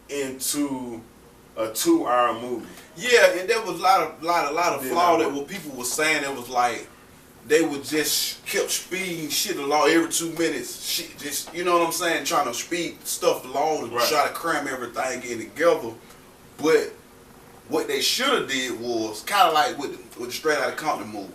into a 2-hour movie. Yeah, and there was a lot of flaw that what people were saying. It was like they would just kept speeding shit along every 2 minutes. Shit, just you know what I'm saying, trying to speed stuff along and try to cram everything in together. But what they should have did was kind of like with the Straight Outta Compton movie.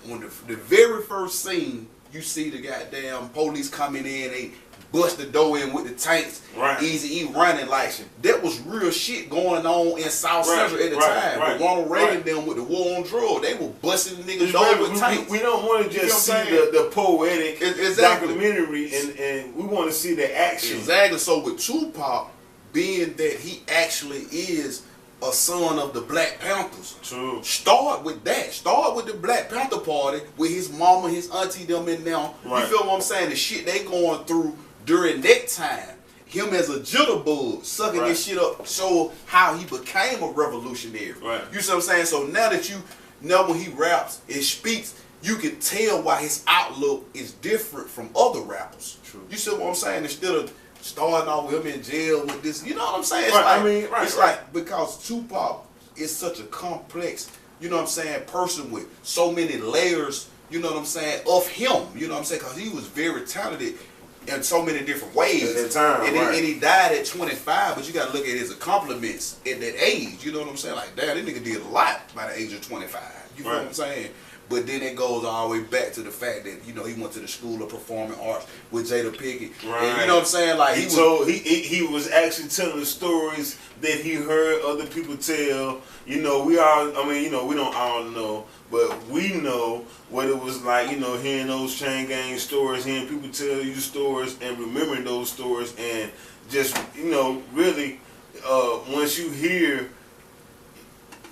When the very first scene, you see the goddamn police coming in, they bust the door in with the tanks, Easy E running, like that was real shit going on in South Central at the time. But Ronald Reagan them with the war on drugs, they were busting niggas door with tanks. We don't want to just see the poetic documentary, and we want to see the action. Exactly. So with Tupac, being that he actually is a son of the Black Panthers. True. Start with that. Start with the Black Panther Party with his mama, his auntie, them in now. You feel what I'm saying? The shit they going through during that time. Him as a jitterbug, sucking this shit up, show how he became a revolutionary. You see what I'm saying? So now that you know when he raps and speaks, you can tell why his outlook is different from other rappers. True. You see what I'm saying? Instead of starting off with him in jail with this, you know what I'm saying? It's like because Tupac is such a complex, you know what I'm saying, person with so many layers, you know what I'm saying, of him, you know what I'm saying, because he was very talented in so many different ways. At that time, and he died at 25, but you got to look at his accomplishments at that age, you know what I'm saying? Like, damn, this nigga did a lot by the age of 25, you know what I'm saying? But then it goes all the way back to the fact that, you know, he went to the School of Performing Arts with Jada Pinkett. And you know what I'm saying? Like he was actually telling the stories that he heard other people tell. You know, we don't all know, but we know what it was like, you know, hearing those chain gang stories, hearing people tell you stories and remembering those stories, and just, you know, really once you hear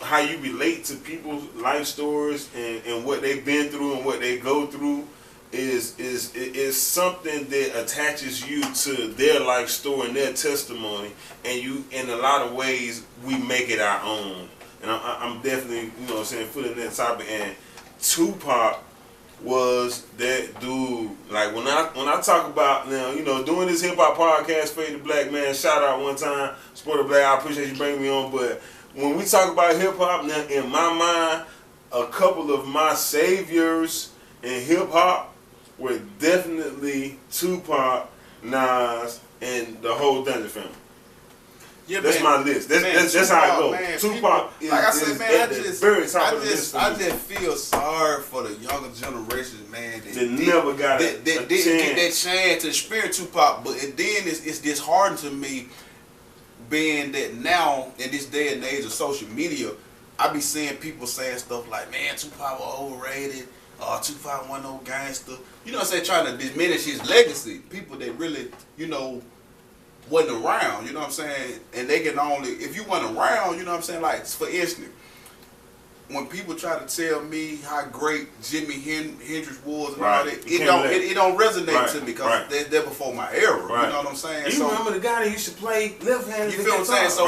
how you relate to people's life stories and what they've been through and what they go through is something that attaches you to their life story and their testimony, and you, in a lot of ways, we make it our own. And I'm definitely, you know what I'm saying, foot in that topic. And Tupac was that dude. Like when I talk about now, you know, doing this hip hop podcast, Fade the Black Man, shout out one time, Sport the Black. I appreciate you bringing me on, but when we talk about hip hop, now in my mind, a couple of my saviors in hip hop were definitely Tupac, Nas, and the whole Dungeon family. Yeah, that's my list. That's how I go. Man, Tupac is, like I said, man, I just feel sorry for the younger generation, man. That never got that didn't get that chance to experience Tupac. But then it's disheartening to me, being that now in this day and age of social media, I be seeing people saying stuff like, "Man, Tupac was overrated. Tupac wasn't no gangster." You know what I'm saying? Trying to diminish his legacy. People that really, you know, wasn't around, you know what I'm saying? And they can only, if you weren't around, you know what I'm saying? Like, for instance, when people try to tell me how great Jimi Hendrix was and Right. all that, it don't resonate to me because they're before my era. Right. You know what I'm saying? You remember the guy that used to play left-handed? You feel what I'm saying? So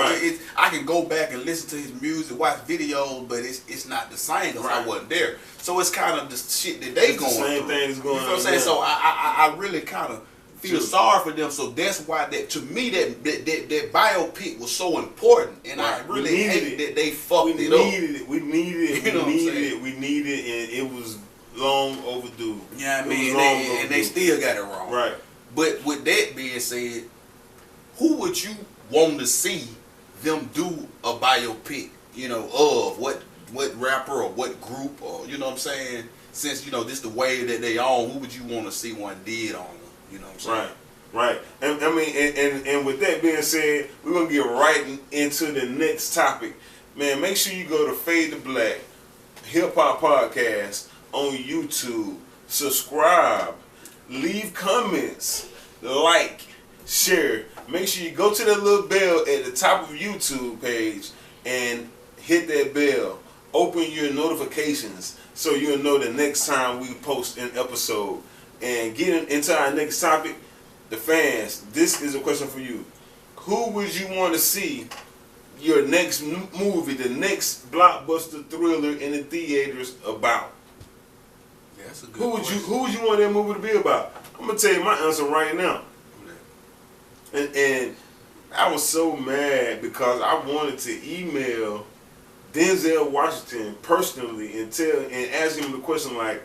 I can go back and listen to his music, watch videos, but it's not the same because I wasn't there. So it's kind of the shit that they going through. Same thing is going on. You feel what I'm saying? So I really kind of feel sorry for them. So that's why to me that biopic was so important, and I really hate that they fucked it up. We needed it. You know what I'm saying? We needed it, and it was long overdue. Yeah, I mean, and they still got it wrong. Right. But with that being said, who would you want to see them do a biopic? You know, of what rapper or what group, or you know what I'm saying? Since you know this the way that they on, who would you want to see one did on them? You know what I'm saying? Right. And I mean, and with that being said, we're gonna get right into the next topic. Man, make sure you go to Fade to Blacc Hip Hop Podcast on YouTube. Subscribe, leave comments, like, share. Make sure you go to that little bell at the top of YouTube page and hit that bell. Open your notifications so you'll know the next time we post an episode. And getting into our next topic, the fans, this is a question for you. Who would you want to see your next movie, the next blockbuster thriller in the theaters about? Yeah, that's a good question. Who would you want that movie to be about? I'm gonna tell you my answer right now. And I was so mad because I wanted to email Denzel Washington personally and ask him the question like,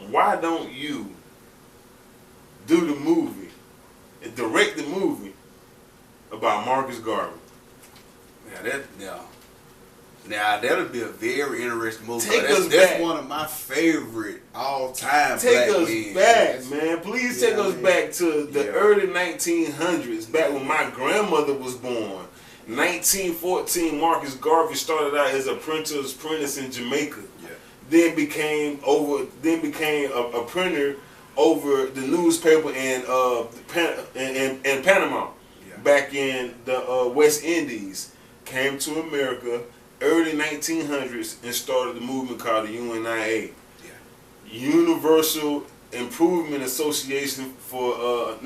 why don't you do the movie and direct the movie about Marcus Garvey? Now that'll be a very interesting movie. That's back. One of my favorite all-time. Take us back, man. Please take us back to the early 1900s, back when my grandmother was born. 1914, Marcus Garvey started out as a printer's apprentice in Jamaica. Yeah. Then became a printer over the newspaper in Panama, back in the West Indies. Came to America early 1900s and started the movement called the UNIA, Universal Improvement Association for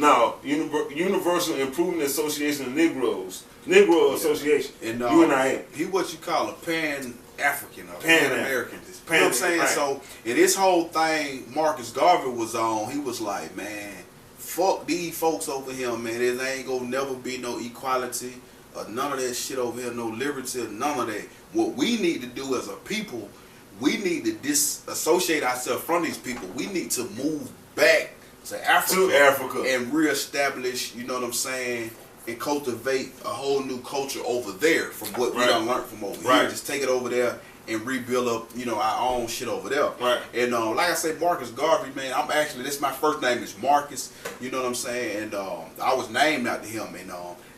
Universal Improvement Association of Negroes, Negro Association, and UNIA. He what you call a Pan-African or Pan-American. You know what I'm saying? Right. So in this whole thing Marcus Garvey was on, he was like, man, fuck these folks over here, man. There ain't gonna never be no equality or none of that shit over here, no liberty, none of that. What we need to do as a people, we need to disassociate ourselves from these people. We need to move back to Africa and reestablish, you know what I'm saying, and cultivate a whole new culture over there from what we done learned from over here. Just take it over there and rebuild up, you know, our own shit over there. Right. And like I say, Marcus Garvey, man, this my first name is Marcus, you know what I'm saying, and I was named after him, and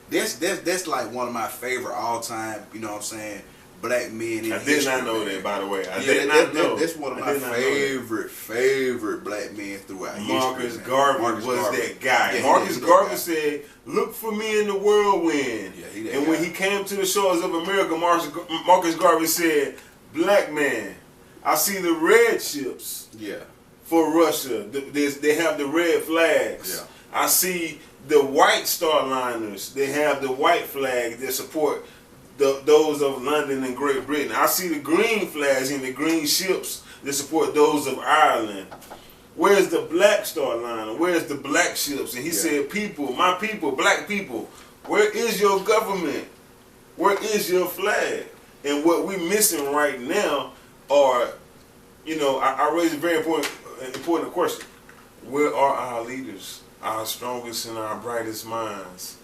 that's like one of my favorite all time, you know what I'm saying, black men in history. I did not know that, by the way. I did not know. That's one of my favorite black men throughout history. Marcus Garvey was that guy. Marcus Garvey said, "Look for me in the whirlwind." And when he came to the shores of America, Marcus Garvey said, "Black man, I see the red ships for Russia. They have the red flags. I see the white starliners. They have the white flag that support those of London and Great Britain. I see the green flags and the green ships that support those of Ireland. Where's the black starliner? Where's the black ships?" And he said, "People, my people, black people, where is your government? Where is your flag?" And what we missing right now are, you know, I raised a very important question. Where are our leaders? Our strongest and our brightest minds.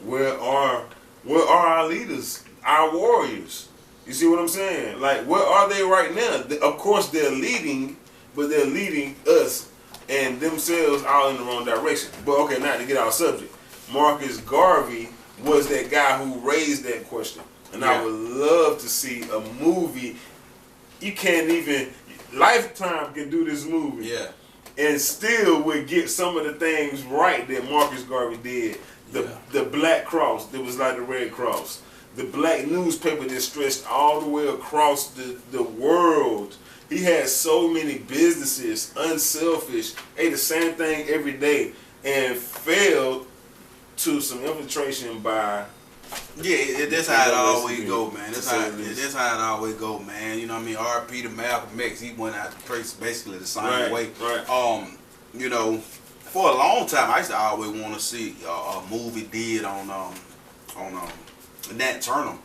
Where are our leaders? Our warriors. You see what I'm saying? Like, where are they right now? Of course, they're leading, but they're leading us and themselves all in the wrong direction. But okay, now to get our subject, Marcus Garvey was that guy who raised that question, and I would love to see a movie. You can't even Lifetime can do this movie, and still would get some of the things right that Marcus Garvey did. The Black Cross, that was like the Red Cross. the black newspaper that stretched all the way across the world. He had so many businesses, unselfish, ate the same thing every day, and failed to some infiltration by. Yeah, that's how it always go, man. That's how it always go, man. You know what I mean? R.P. to Malcolm X, he went out to preach basically the same way. Right. You know, for a long time, I used to always want to see a movie did on Nat Turner,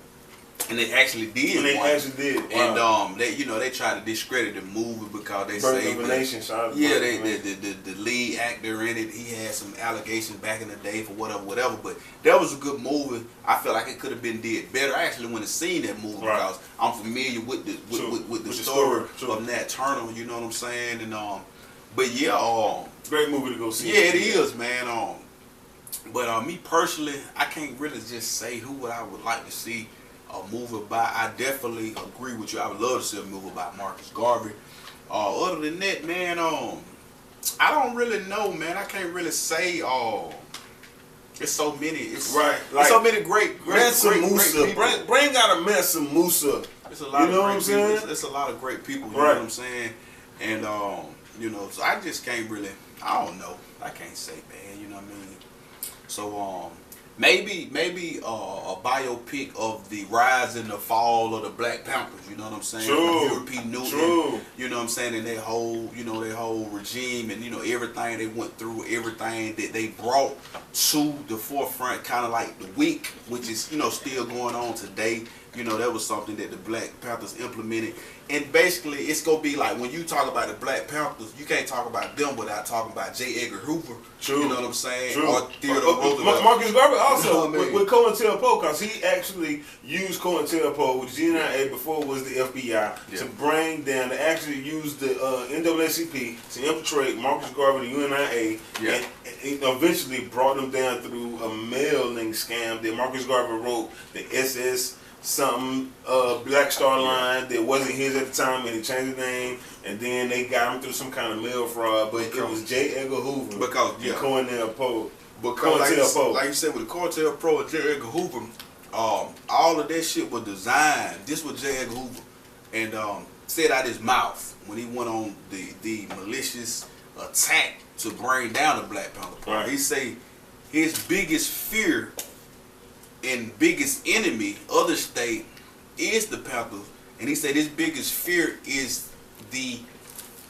and they actually did. And they actually did. Wow. And they tried to discredit the movie because they say the lead actor in it, he had some allegations back in the day for whatever. But that was a good movie. I felt like it could have been did better. I actually went to see that movie because I'm familiar with the story of Nat Turner. You know what I'm saying? And but yeah, great movie to go see. Yeah, it is, man. But me personally, I can't really just say who I would like to see a movie by. I definitely agree with you. I would love to see a movie about Marcus Garvey. Other than that, man, I don't really know, man. I can't really say. It's so many. It's so many great people. Bring out a Mansa Musa. It's a lot of great people. It's a lot of great people. You know what I'm saying? And so I just can't really. I don't know. I can't say, man. You know what I mean? So maybe a biopic of the rise and the fall of the Black Panthers. You know what I'm saying? European Newton. You know what I'm saying? And their whole regime and everything they went through, everything that they brought to the forefront, kind of like the week, which is still going on today. That was something that the Black Panthers implemented. And basically, it's going to be like when you talk about the Black Panthers, you can't talk about them without talking about J. Edgar Hoover. True. You know what I'm saying? True. Or Theodore Roosevelt. Marcus Garvey also with COINTELPRO, because he actually used COINTELPRO, which GNIA before it was the FBI, to bring down, to actually use the NAACP to infiltrate Marcus Garvey, the UNIA, and eventually brought them down through a mailing scam that Marcus Garvey wrote, the SS something Black Star Line that wasn't his at the time, and he changed the name, and then they got him through some kind of mail fraud. But it was J. Edgar Hoover COINTELPRO. Because like you said, with the COINTELPRO and J. Edgar Hoover, all of that shit was designed. This was J. Edgar Hoover, and said out his mouth when he went on the malicious attack to bring down the Black Panther Party. He say his biggest fear and biggest enemy of the state is the Panthers, and he said his biggest fear is the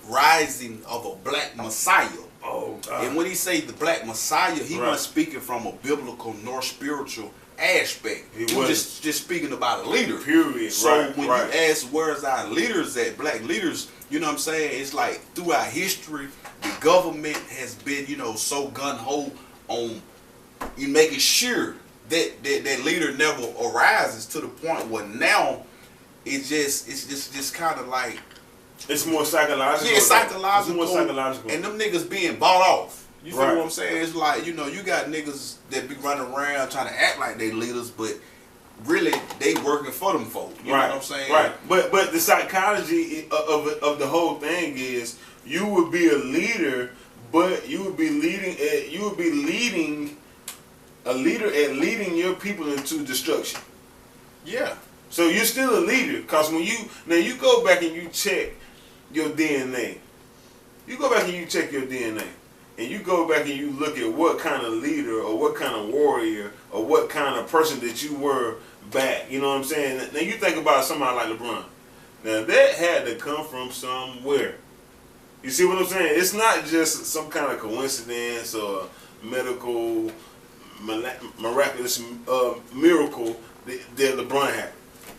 rising of a Black Messiah. Oh, God. And when he say the Black Messiah, he wasn't speaking from a biblical nor spiritual aspect. He was just speaking about a leader. Period. So when you ask where's our leaders at, Black leaders, you know what I'm saying? It's like throughout history, the government has been, so gun-ho on making sure that leader never arises to the point where now it's just kind of like it's more psychological. Yeah, psychological. It's more psychological. And them niggas being bought off. You feel what I'm saying? It's like you got niggas that be running around trying to act like they leaders, but really they working for them folk. You know what I'm saying? Right. But the psychology of the whole thing is you would be a leader, but you would be leading your people into destruction. Yeah. So you're still a leader, because when you go back and you check your DNA, and you go back and you look at what kind of leader or what kind of warrior or what kind of person that you were back. You know what I'm saying? Now you think about somebody like LeBron. Now that had to come from somewhere. You see what I'm saying? It's not just some kind of coincidence or medical miraculous miracle that LeBron had,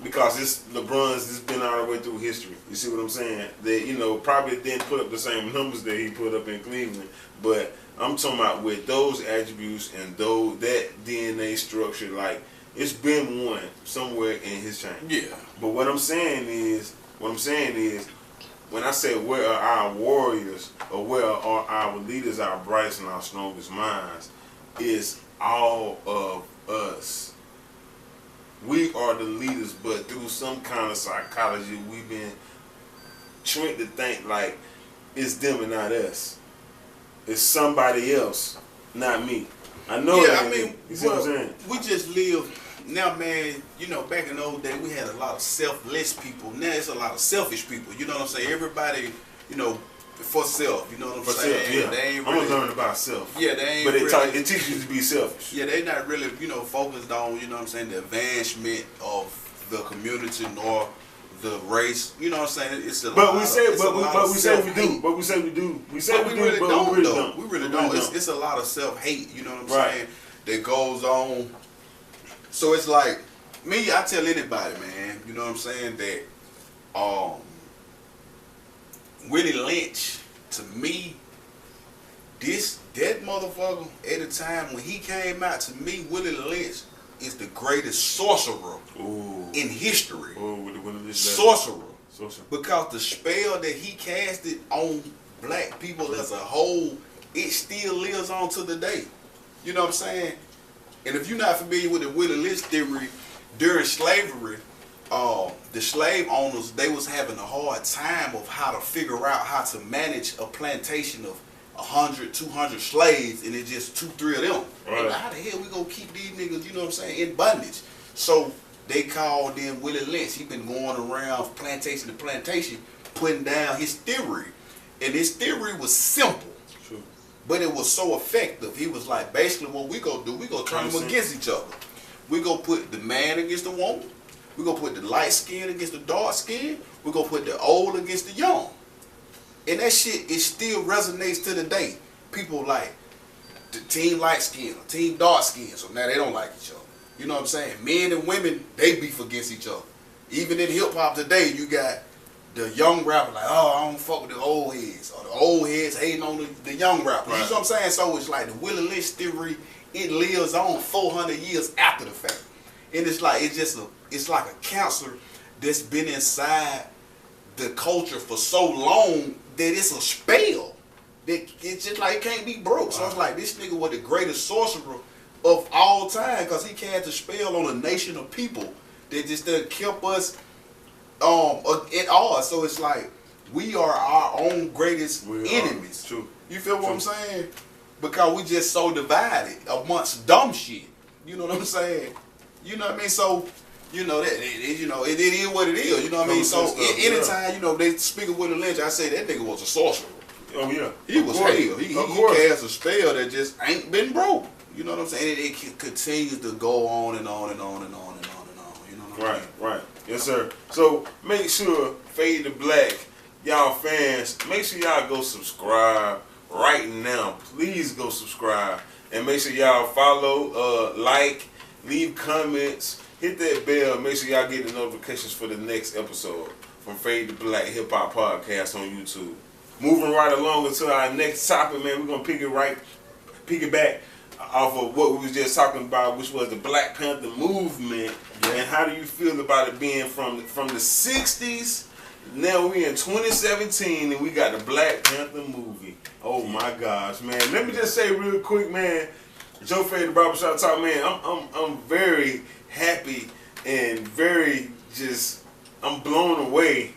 because LeBron's been all the way through history. You see what I'm saying? That probably didn't put up the same numbers that he put up in Cleveland, but I'm talking about with those attributes and that DNA structure, like it's been one somewhere in his chain. Yeah. But what I'm saying is when I say where are our warriors or where are our leaders, our brightest and our strongest minds, is all of us. We are the leaders, but through some kind of psychology, we've been trained to think like it's them and not us. It's somebody else, not me. I know. Yeah, I mean, you see what I'm saying? We just live now, man. You know, back in the old days, we had a lot of selfless people. Now it's a lot of selfish people. You know what I'm saying? Everybody, you know, for self. You know what I'm saying? Self, yeah. They ain't I'm really, gonna learn about self. Yeah, they ain't. But really, it teaches you to be selfish. Yeah, they not really, you know, focused on, you know what I'm saying, the advancement of the community nor the race. You know what I'm saying? It's a But lot we say, of, but we say we do. self-hate. But we say we do. We say But we really do. But don't, we really though. don't. We really don't. It's a lot of self-hate. You know what I'm saying? That goes on. So it's like me. I tell anybody, man. You know what I'm saying? That Willie Lynch, to me, that motherfucker at the time when he came out, to me, Willie Lynch is the greatest sorcerer in history. Sorcerer. Because the spell that he casted on black people as a whole, it still lives on to the day. You know what I'm saying? And if you're not familiar with the Willie Lynch theory, during slavery, the slave owners, they was having a hard time of how to figure out how to manage a plantation of 100, 200 slaves, and it's just 2, 3 of them. Right. Like, how the hell we gonna keep these niggas, you know what I'm saying, in bondage? So they called in Willie Lynch. He been going around plantation to plantation, putting down his theory. And his theory was simple, but it was so effective. He was like, basically what we gonna do, we gonna turn them against each other. We gonna put the man against the woman. We gonna put the light skin against the dark skin. We gonna put the old against the young. And that shit, it still resonates to the day. People like the team light skin, team dark skin, so now they don't like each other. You know what I'm saying? Men and women, they beef against each other. Even in hip hop today, you got the young rapper like, oh, I don't fuck with the old heads, or the old heads hating on the young rapper. Right. You know what I'm saying? So it's like the Willie Lynch theory, it lives on 400 years after the fact, and it's like it's like a cancer that's been inside the culture for so long that it's a spell. That it's just like it can't be broke. So it's like this nigga was the greatest sorcerer of all time because he cast a spell on a nation of people that just kept us at odds. So it's like we are our own greatest enemies. True. You feel what I'm saying? Because we just so divided amongst dumb shit. You know what I'm saying? You know what I mean? So you know that it is what it is. You know what I mean? So anytime you know they speak of Willie Lynch, I say that nigga was a sorcerer. Oh yeah, he was hell. He cast a spell that just ain't been broke. You know what I'm saying? It continues to go on and on and on and on and on and on. You know what I mean? Right. Yes, sir. So make sure Fade to Black, y'all fans, make sure y'all go subscribe right now. Please go subscribe and make sure y'all follow, like, leave comments, hit that bell. Make sure y'all get the notifications for the next episode from Fade to Black Hip Hop Podcast on YouTube. Moving right along into our next topic, man. We're gonna piggyback off of what we was just talking about, which was the Black Panther movement. Yeah. And how do you feel about it being from the 60s? Now we in 2017 and we got the Black Panther movie. Oh my gosh, man! Let me just say real quick, man. Joe Fade the Barbershop Talk, man. I'm very happy and very I'm blown away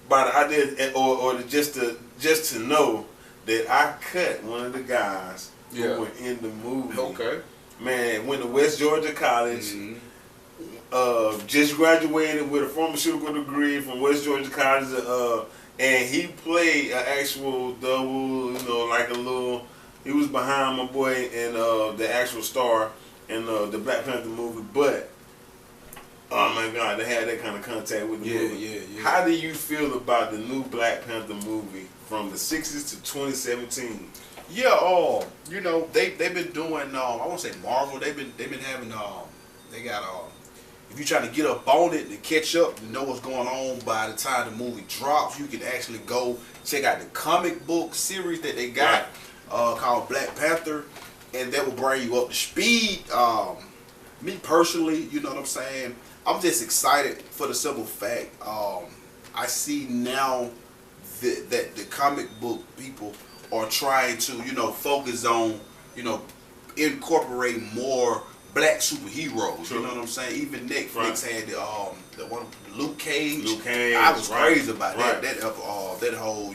by the idea, or just to know that I cut one of the guys who were in the movie. Okay. Man, went to West Georgia College. Just graduated with a pharmaceutical degree from West Georgia College. And he played an actual double, like a little. He was behind my boy in the actual star in the Black Panther movie, but. Oh my God, they had that kind of contact with the movie. Yeah. How do you feel about the new Black Panther movie from the 60s to 2017? Yeah, they've been doing I won't say Marvel, they've been having they got if you try to get up on it and catch up and know what's going on by the time the movie drops, you can actually go check out the comic book series that they got called Black Panther, and that will bring you up to speed. Me personally, you know what I'm saying, I'm just excited for the simple fact I see now that the comic book people are trying to, focus on, incorporate more black superheroes. True. You know what I'm saying? Even Netflix had the one Luke Cage. I was crazy about that whole,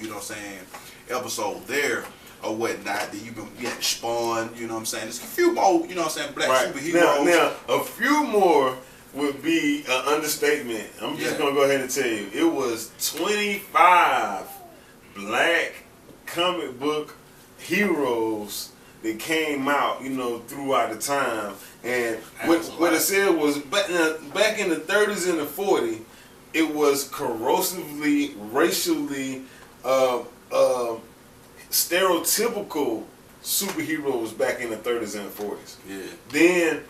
episode there. or whatnot. Then you had Spawn, you know what I'm saying? There's a few more, you know what I'm saying, black Right. superheroes. Now, a few more would be an understatement. I'm just gonna go ahead and tell you, it was 25 black comic book heroes that came out, you know, throughout the time. And what it said was back in the 30s and the 40s, it was corrosively, racially, stereotypical superheroes back in the 30s and the 40s. Yeah. Then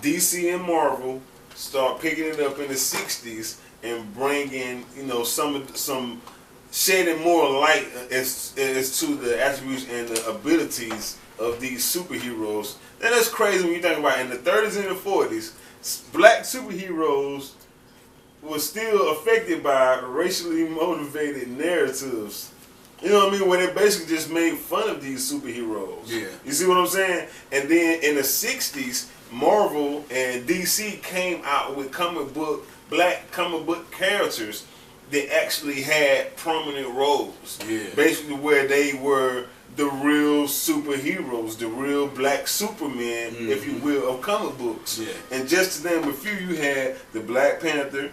DC and Marvel start picking it up in the 60s and bringing, you know, some shedding more light as to the attributes and the abilities of these superheroes. And that's crazy when you think about it. In the 30s and the 40s, black superheroes were still affected by racially motivated narratives. You know what I mean? Where they basically just made fun of these superheroes. Yeah. You see what I'm saying? And then in the 60s, Marvel and DC came out with black comic book characters that actually had prominent roles. Yeah. Basically where they were the real superheroes, the real black Superman, if you will, of comic books. Yeah. And just to name a few, you had the Black Panther,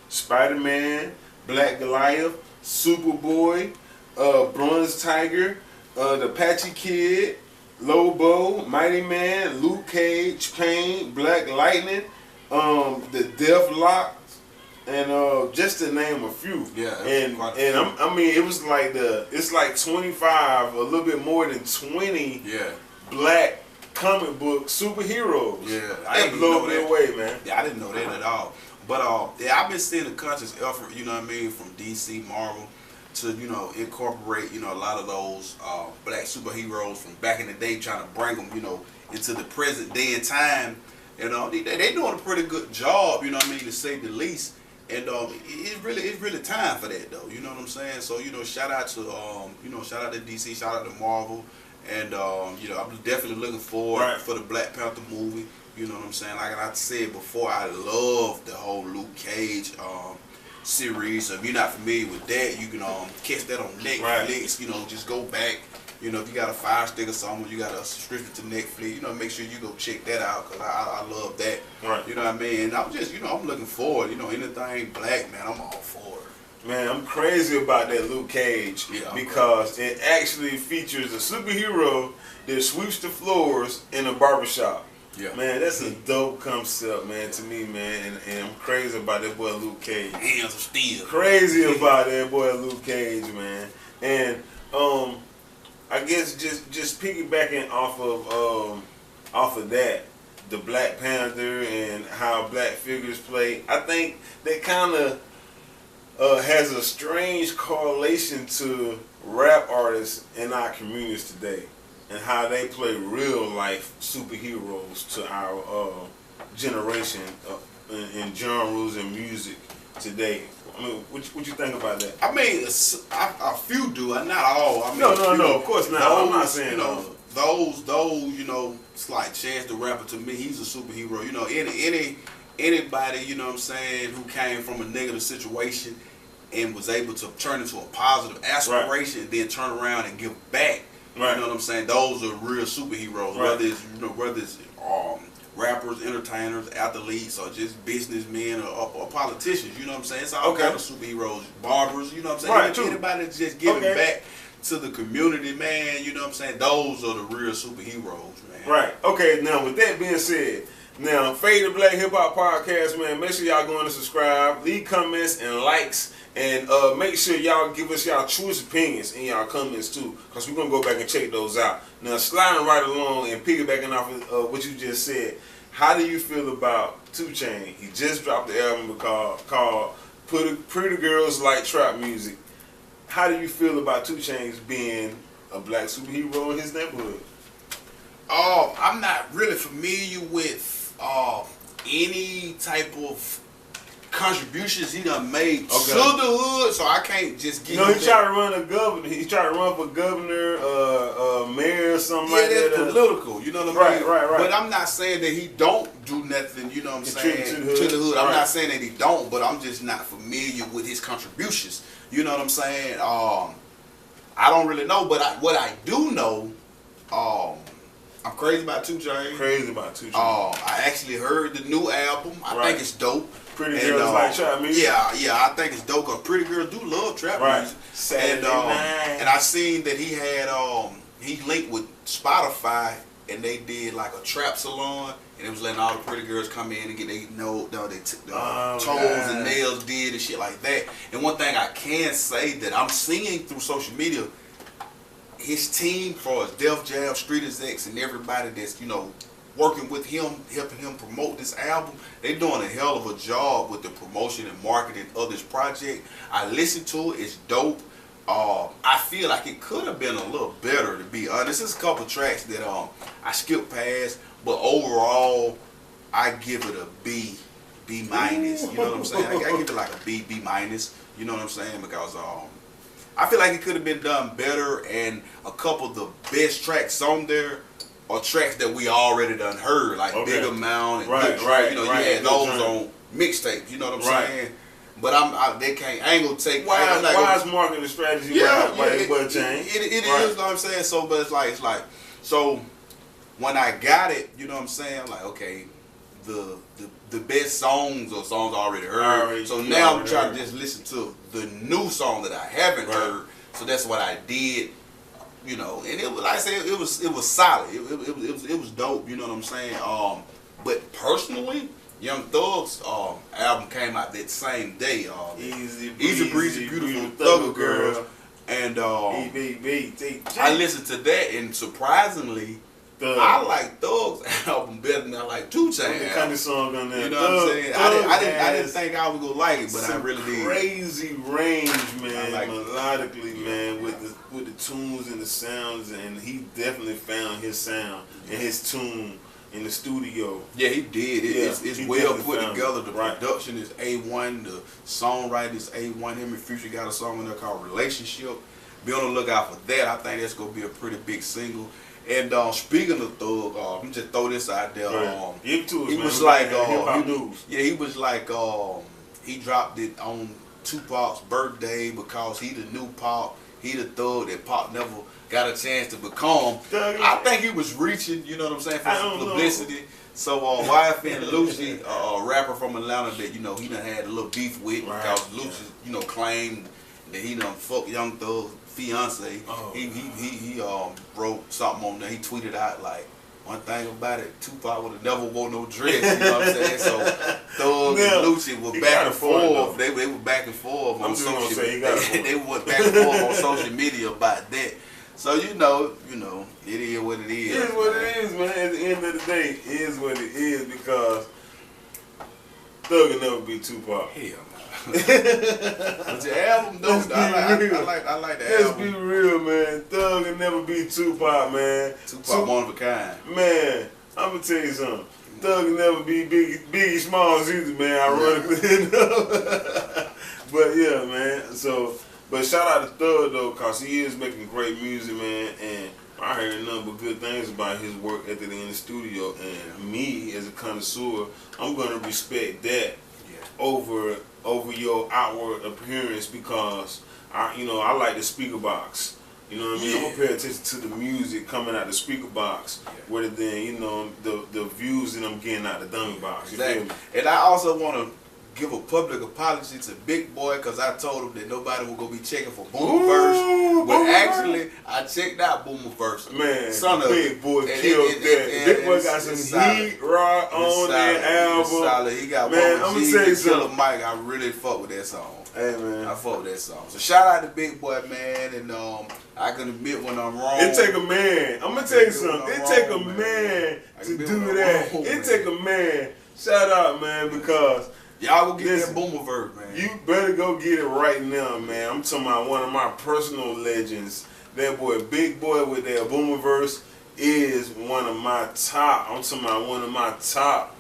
Spider-Man, Black Goliath, Superboy, Bronze Tiger, the Apache Kid, Lobo, Mighty Man, Luke Cage, Pain, Black Lightning, the Deathlock, and just to name a few. Yeah. I mean, it was like it's like 25, a little bit more than 20 black comic book superheroes. Yeah. That blew me away, man. Yeah, I didn't know that at all. But yeah, I've been seeing a conscious effort, you know what I mean, from DC, Marvel, to, you know, incorporate, you know, a lot of those black superheroes from back in the day, trying to bring them, you know, into the present day and time. You know, they doing a pretty good job, you know what I mean, to say the least. And it's really time for that, though. You know what I'm saying? So, you know, shout out to DC, shout out to Marvel, and you know, I'm definitely looking forward for the Black Panther movie. You know what I'm saying? Like I said before, I love the whole Luke Cage series. So if you're not familiar with that, you can catch that on Netflix. You know, just go back. You know, if you got a Fire Stick or something, you got a subscription to Netflix, you know, make sure you go check that out, because I love that. Right. You know what I mean? And I'm just, you know, I'm looking forward. You know, anything black, man, I'm all for it. Man, I'm crazy about that Luke Cage because it actually features a superhero that sweeps the floors in a barbershop. Yeah. Man, that's a dope concept, man, to me, man. And I'm crazy about that boy Luke Cage. Hands of steel. Crazy about that boy Luke Cage, man. And I guess just piggybacking off of that, the Black Panther and how black figures play, I think that kind of has a strange correlation to rap artists in our communities today, and how they play real life superheroes to our generation in genres and music today. I mean, what you think about that? I mean, a few do, not all. I mean, no, of course not. I'm not saying, you know, those, you know, it's like Chance the Rapper. To me, he's a superhero. You know, anybody, you know what I'm saying, who came from a negative situation and was able to turn into a positive aspiration and then turn around and give back. You know what I'm saying? Those are real superheroes. Whether it's rappers, entertainers, athletes, or just businessmen or politicians. You know what I'm saying? It's all kind of superheroes. Barbers. You know what I'm saying? Anybody that's just giving back to the community, man. You know what I'm saying? Those are the real superheroes, man. Right. Okay. Now, with that being said, now Fade the Black Hip Hop Podcast, man. Make sure y'all go and subscribe, leave comments and likes. And make sure y'all give us y'all truest opinions in y'all comments too, because we're going to go back and check those out. Now, sliding right along and piggybacking off of what you just said, how do you feel about 2chainz? He just dropped the album called Pretty Girls Like Trap Music. How do you feel about 2chainz being a black superhero in his neighborhood? I'm not really familiar with any type of contributions he done made to the hood, so I can't just give. You know, he tried to run a governor. He tried to run for governor, mayor, or something like that. Yeah, that's political. You know what I mean? Right. But I'm not saying that he don't do nothing. You know what I'm saying? To the hood. I'm not saying that he don't, but I'm just not familiar with his contributions. You know what I'm saying? I don't really know, but what I do know, I'm crazy about 2chainz. Crazy about 2chainz. I actually heard the new album. I think it's dope. Pretty girls like trap music. Yeah, I think it's dope because pretty girls do love trap music. And I seen that he had he linked with Spotify and they did like a trap salon and it was letting all the pretty girls come in and get their toes and nails did and shit like that. And one thing I can say that I'm seeing through social media, his team for his Def Jam, Street Execs, and everybody that's, you know, working with him, helping him promote this album, they're doing a hell of a job with the promotion and marketing of this project. I listened to it, it's dope. I feel like it could have been a little better, to be honest. There's a couple tracks that I skipped past, but overall, I give it a B minus. You know what I'm saying? I give it like a B minus. You know what I'm saying? Because I feel like it could have been done better, and a couple of the best tracks on there are tracks that we already done heard, like Big Amount and Good Track. You know, you had those on mixtapes. You know what I'm saying? But I ain't gonna take. Why is marketing strategy? Why it change? It is, you know what I'm saying. So, but it's like, so when I got it, you know what I'm saying. I'm like, okay, the best songs or songs I already heard. So now I'm trying to just listen to the new song that I haven't heard. So that's what I did. You know, and it was, like I said, it was solid. It was dope. You know what I'm saying. But personally, Young Thug's album came out that same day. Easy Breezy, Beautiful Thugger Girl, and I listened to that, and surprisingly, I like Thug's album better than I like 2chainz. Kind of song on there. You know what I'm saying? I didn't think I was gonna like it, but I really did. Crazy range, man. Like melodically, man, with the tunes and the sounds, and he definitely found his sound and his tune in the studio. Yeah, he did. It's well put together. The production is A1. The songwriting is A1. Him and Future got a song in there called Relationship. Be on the lookout for that. I think that's gonna be a pretty big single. And speaking of Thug, let me just throw this out there. He was like, he was like, he dropped it on Tupac's birthday because he the new Pop. He the Thug that Pop never got a chance to become. I think he was reaching, you know what I'm saying, for some publicity. So YFN Lucci, a rapper from Atlanta that, you know, he done had a little beef with because Lucci, you know, claimed that he done fucked Young Thug's fiance. He wrote something on there. He tweeted out like, one thing about it, Tupac would have never wore no dress. You know what I'm saying? So Thug and Lucci were back and forth. They were back and forth on social media. They went back and forth on social media about that. So you know, it is what it is. It is what it is, man. At the end of the day, it is what it is because Thug will never be Tupac. Hell no. But your album, though, I like the album. Let's be real, man. Thug will never be Tupac, man. Tupac one of a kind. Man, I'm gonna tell you something. Thug will never be Biggie Smalls either, man. Ironically enough. But yeah, man. So, but shout out to Thug though, cause he is making great music, man. And I heard nothing but good things about his work ethic in the studio. And me, as a connoisseur, I'm gonna respect that over your outward appearance because I like the speaker box. You know what I mean? I'm gonna pay attention to the music coming out the speaker box rather than the views that I'm getting out the dummy box. You feel me? And I also want to give a public apology to Big Boy because I told him that nobody was gonna be checking for Boomer first. But actually, I checked out Boomer first. Man, Son of Big Boy killed that. Big Boy got some heat rock on that album. Solid. He got man, I'm gonna say something. Mike, I really fuck with that song. Hey man, I fuck with that song. So shout out to Big Boy, man, and I can admit when I'm wrong. It take a man. I'm gonna tell you something. It take a man to do that. It take a man. Shout out, man, because y'all go get that Boomer verse, man. You better go get it right now, man. I'm talking about one of my personal legends. That boy, Big Boy, with that Boomer verse is one of my top. I'm talking about one of my top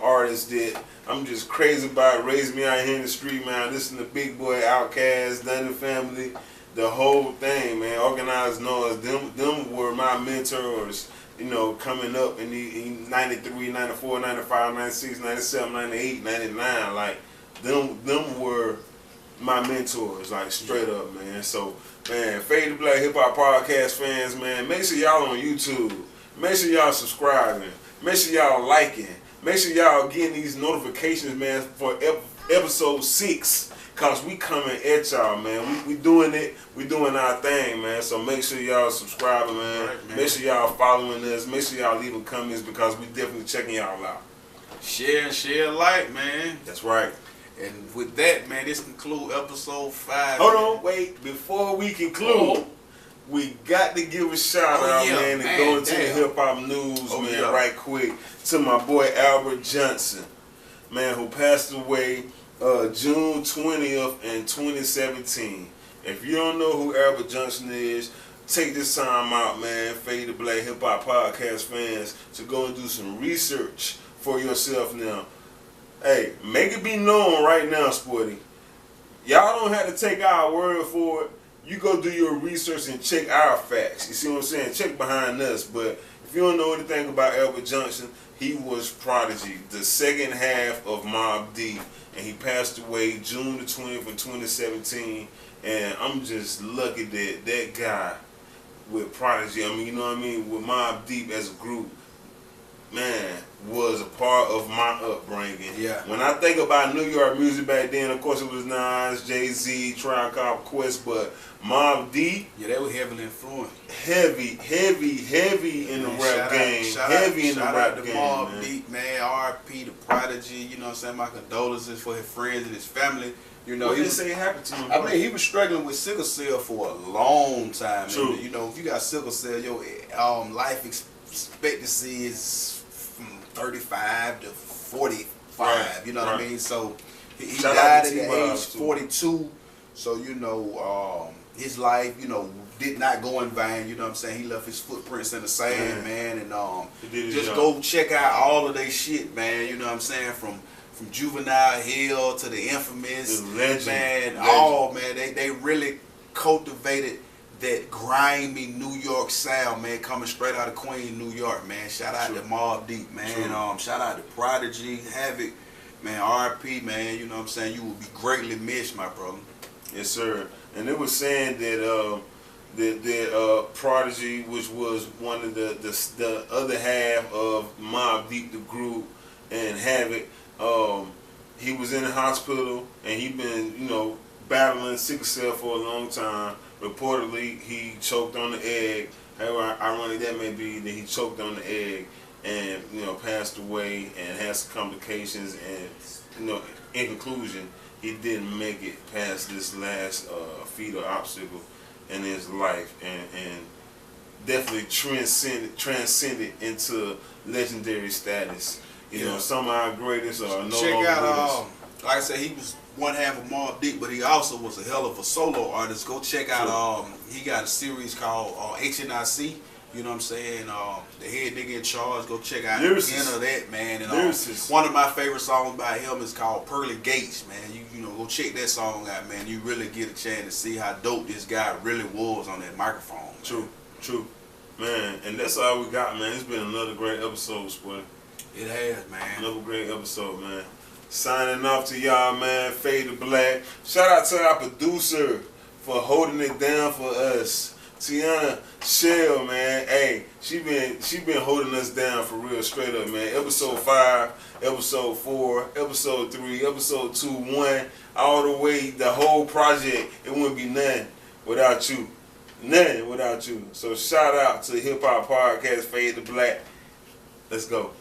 artists that I'm just crazy about. Raised me out here in the street, man. Listen to Big Boy, Outkast, Dungeon Family, the whole thing, man. Organized Noise. Them were my mentors. You know, coming up in the 93, 94, 95, 96, 97, 98, 99, like them were my mentors, like straight up, man. So, man, Fade to Black Hip Hop Podcast fans, man, make sure y'all on YouTube. Make sure y'all subscribing. Make sure y'all liking. Make sure y'all getting these notifications, man, for episode 6. Cause we coming at y'all, man. We doing it. We doing our thing, man. So make sure y'all subscribing, man. Right, man. Make sure y'all following us. Make sure y'all leaving comments because we definitely checking y'all out. Share alike, man. That's right. And with that, man, this concludes episode 5. Hold on, wait. Before we conclude, we got to give a shout out, man, and go into the hip hop news, man, right quick to my boy Albert Johnson, man, who passed away June 20th in 2017. If you don't know who Albert Johnson is, take this time out, man, Fade to Black Hip Hop Podcast fans, to go and do some research for yourself now. Hey, make it be known right now, Sporty. Y'all don't have to take our word for it. You go do your research and check our facts. You see what I'm saying? Check behind us. But if you don't know anything about Albert Johnson, he was Prodigy, the second half of Mobb Deep. And he passed away June the 20th in 2017. And I'm just lucky that that guy with Prodigy, I mean, you know what I mean, with Mobb Deep as a group, man, was a part of my upbringing. Yeah. When I think about New York music back then, of course it was Nas, Jay-Z, Tribe Called Quest, but Mobb Deep, yeah, they were heavily influenced. Heavy in the rap game. Heavy in the rap game, Mobb Deep, man. R.I.P. to Prodigy. You know what I'm saying? My condolences for his friends and his family. You know, what did they say happened to him? I mean, he was struggling with sickle cell for a long time. True. And, you know, if you got sickle cell, your life expectancy is from 35 to 45. Right. You know what I mean? So he died at the age 42. So, you know, his life, you know, did not go in vain. You know what I'm saying? He left his footprints in the sand, man. And just go check out all of their shit, man. You know what I'm saying? From Juvenile Hill to the Infamous, the legend, man. All, man, they really cultivated that grimy New York sound, man, coming straight out of Queens, New York, man. Shout out to Mobb Deep, man. Shout out to Prodigy, Havoc, man. R.I.P., man. You know what I'm saying? You will be greatly missed, my brother. Yes, sir. And it was saying that Prodigy, which was one of the other half of Mobb Deep, the group, and Havoc, he was in the hospital and he been, you know, battling sickle cell for a long time. Reportedly, he choked on the egg. However ironic that may be, that he choked on the egg and, you know, passed away and had some complications. And, you know, in conclusion, he didn't make it past this last fatal obstacle in his life, and definitely transcended into legendary status. You know, some of our greatest are no Check longer out, like I said, he was one half of Mobb Deep, but he also was a hell of a solo artist. Go check out, he got a series called HNIC. You know what I'm saying? The head nigga in charge. Go check out the end of that, man. And one of my favorite songs by him is called Pearly Gates, man. You know, go check that song out, man. You really get a chance to see how dope this guy really was on that microphone. Man. True, man. And that's all we got, man. It's been another great episode, boy. It has, man. Another great episode, man. Signing off to y'all, man. Fade to Black. Shout out to our producer for holding it down for us. Tiana Shell, man, hey, she been holding us down for real, straight up, man. Episode 5, episode 4, episode 3, episode 2, 1, all the way, the whole project. It wouldn't be nothing without you. Nothing without you. So shout out to Hip Hop Podcast, Fade to Black. Let's go.